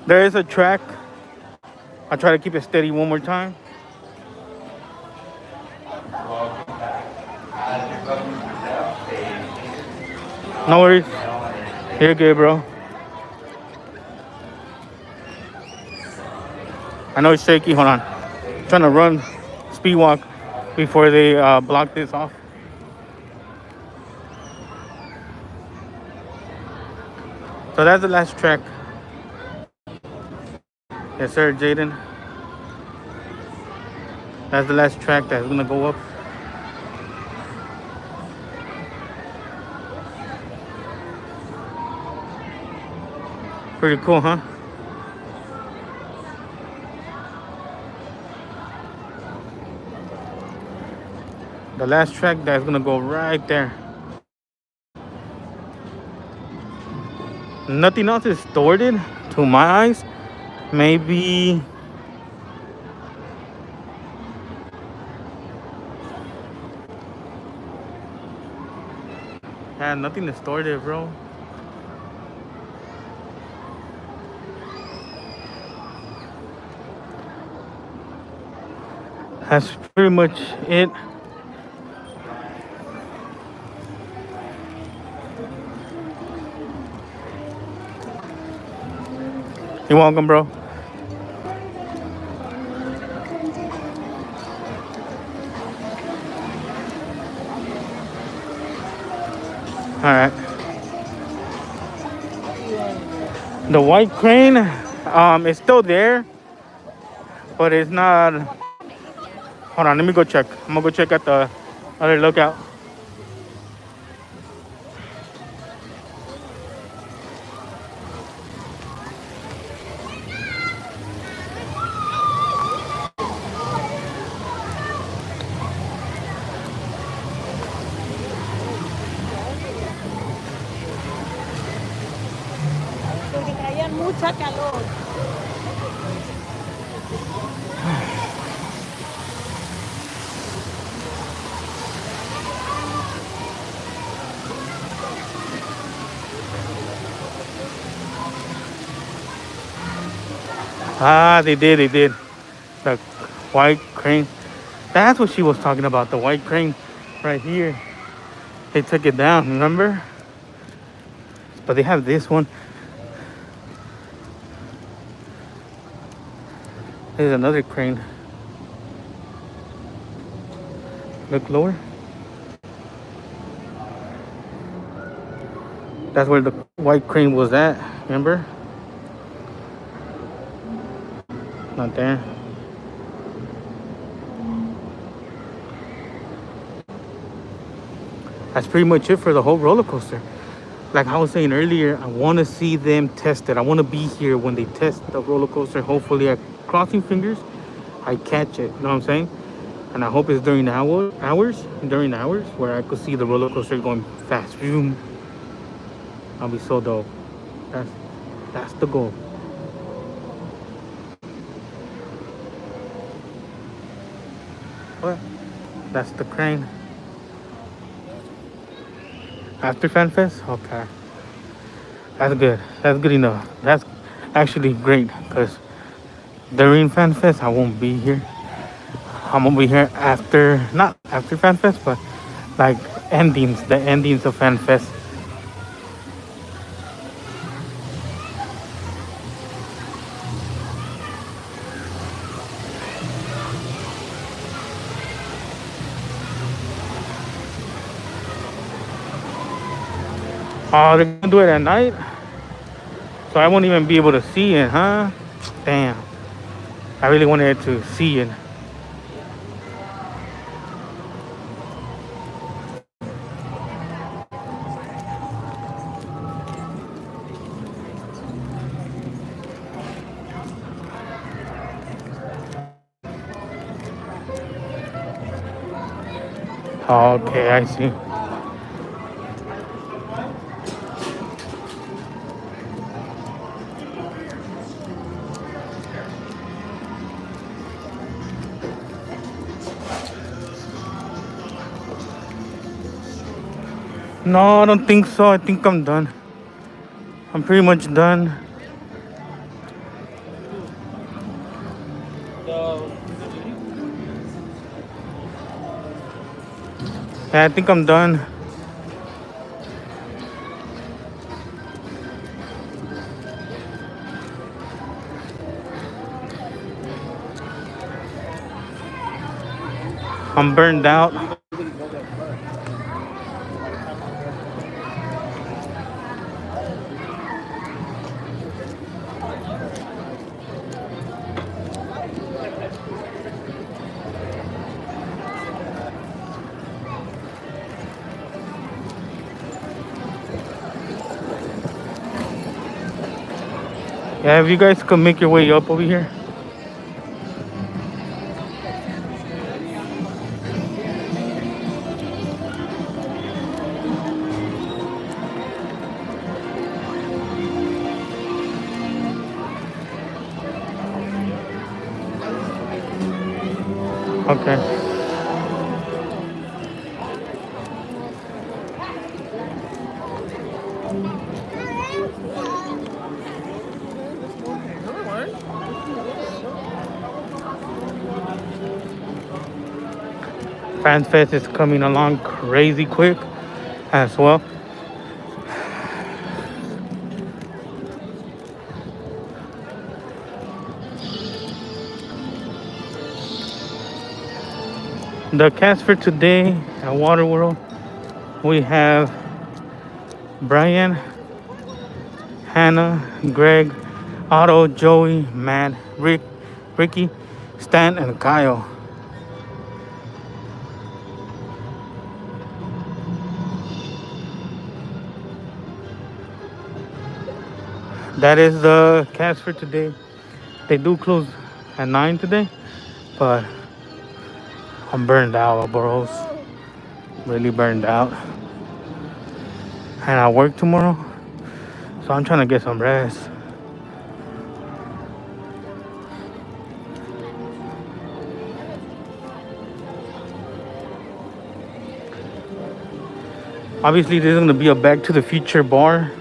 There is a track. I'll try to keep it steady one more time. No worries. You're good, bro. I know it's shaky. Hold on. I'm trying to run speed walk before they block this off. So that's the last track. Yes, sir, Jaden. That's the last track that's gonna go up. Pretty cool, huh? The last track that's gonna go right there. Nothing else is distorted to my eyes. Maybe yeah, nothing distorted, bro. That's pretty much it. You're welcome, bro. All right. The white crane, it's still there, but it's not. Hold on, let me go check. I'm gonna go check at the other lookout. Porque traían mucha calor. Ah, they did. The white crane. That's what she was talking about, the white crane right here. They took it down, remember? But they have this one. There's another crane. Look lower. That's where the white crane was at, remember? Not there. That's pretty much it for the whole roller coaster. Like I was saying earlier, I want to see them test it. I want to be here when they test the roller coaster. Hopefully, crossing fingers, I catch it. You know what I'm saying? And I hope it's during the hours where I could see the roller coaster going fast. Vroom. I'll be so dope. That's the goal. What? That's the crane. After FanFest? Okay. That's good. That's good enough. That's actually great because during FanFest I won't be here. I'm over here after, not after FanFest, but like endings, the endings of FanFest. Oh, they're gonna do it at night? So I won't even be able to see it, huh? Damn. I really wanted to see it. Okay, I see. No, I don't think so. I think I'm done. I'm pretty much done. Yeah, I think I'm done. I'm burned out. Yeah, if you guys could make your way up over here. Okay. FanFest is coming along crazy quick as well. The cast for today at Waterworld, we have Brian, Hannah, Greg, Otto, Joey, Matt, Ricky, Stan, and Kyle. That is the cast for today. They do close at 9 today, but I'm burned out, bros. Really burned out. And I work tomorrow, so I'm trying to get some rest. Obviously, this is gonna be a Back to the Future bar.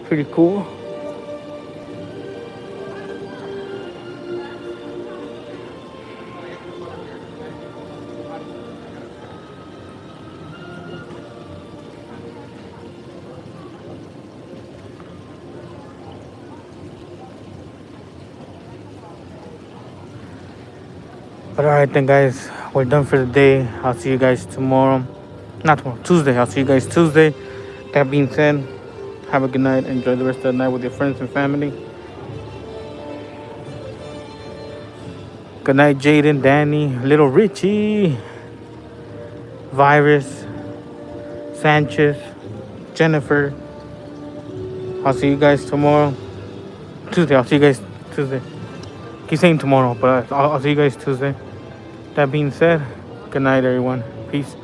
Pretty cool. But alright then, guys, we're done for the day. I'll see you guys tomorrow. Not tomorrow, Tuesday. I'll see you guys Tuesday. That being said, have a good night. Enjoy the rest of the night with your friends and family. Good night, Jaden, Danny, Little Richie, Virus, Sanchez, Jennifer. I'll see you guys tomorrow. Tuesday. I'll see you guys Tuesday. Keep saying tomorrow, but I'll see you guys Tuesday. That being said, good night, everyone. Peace.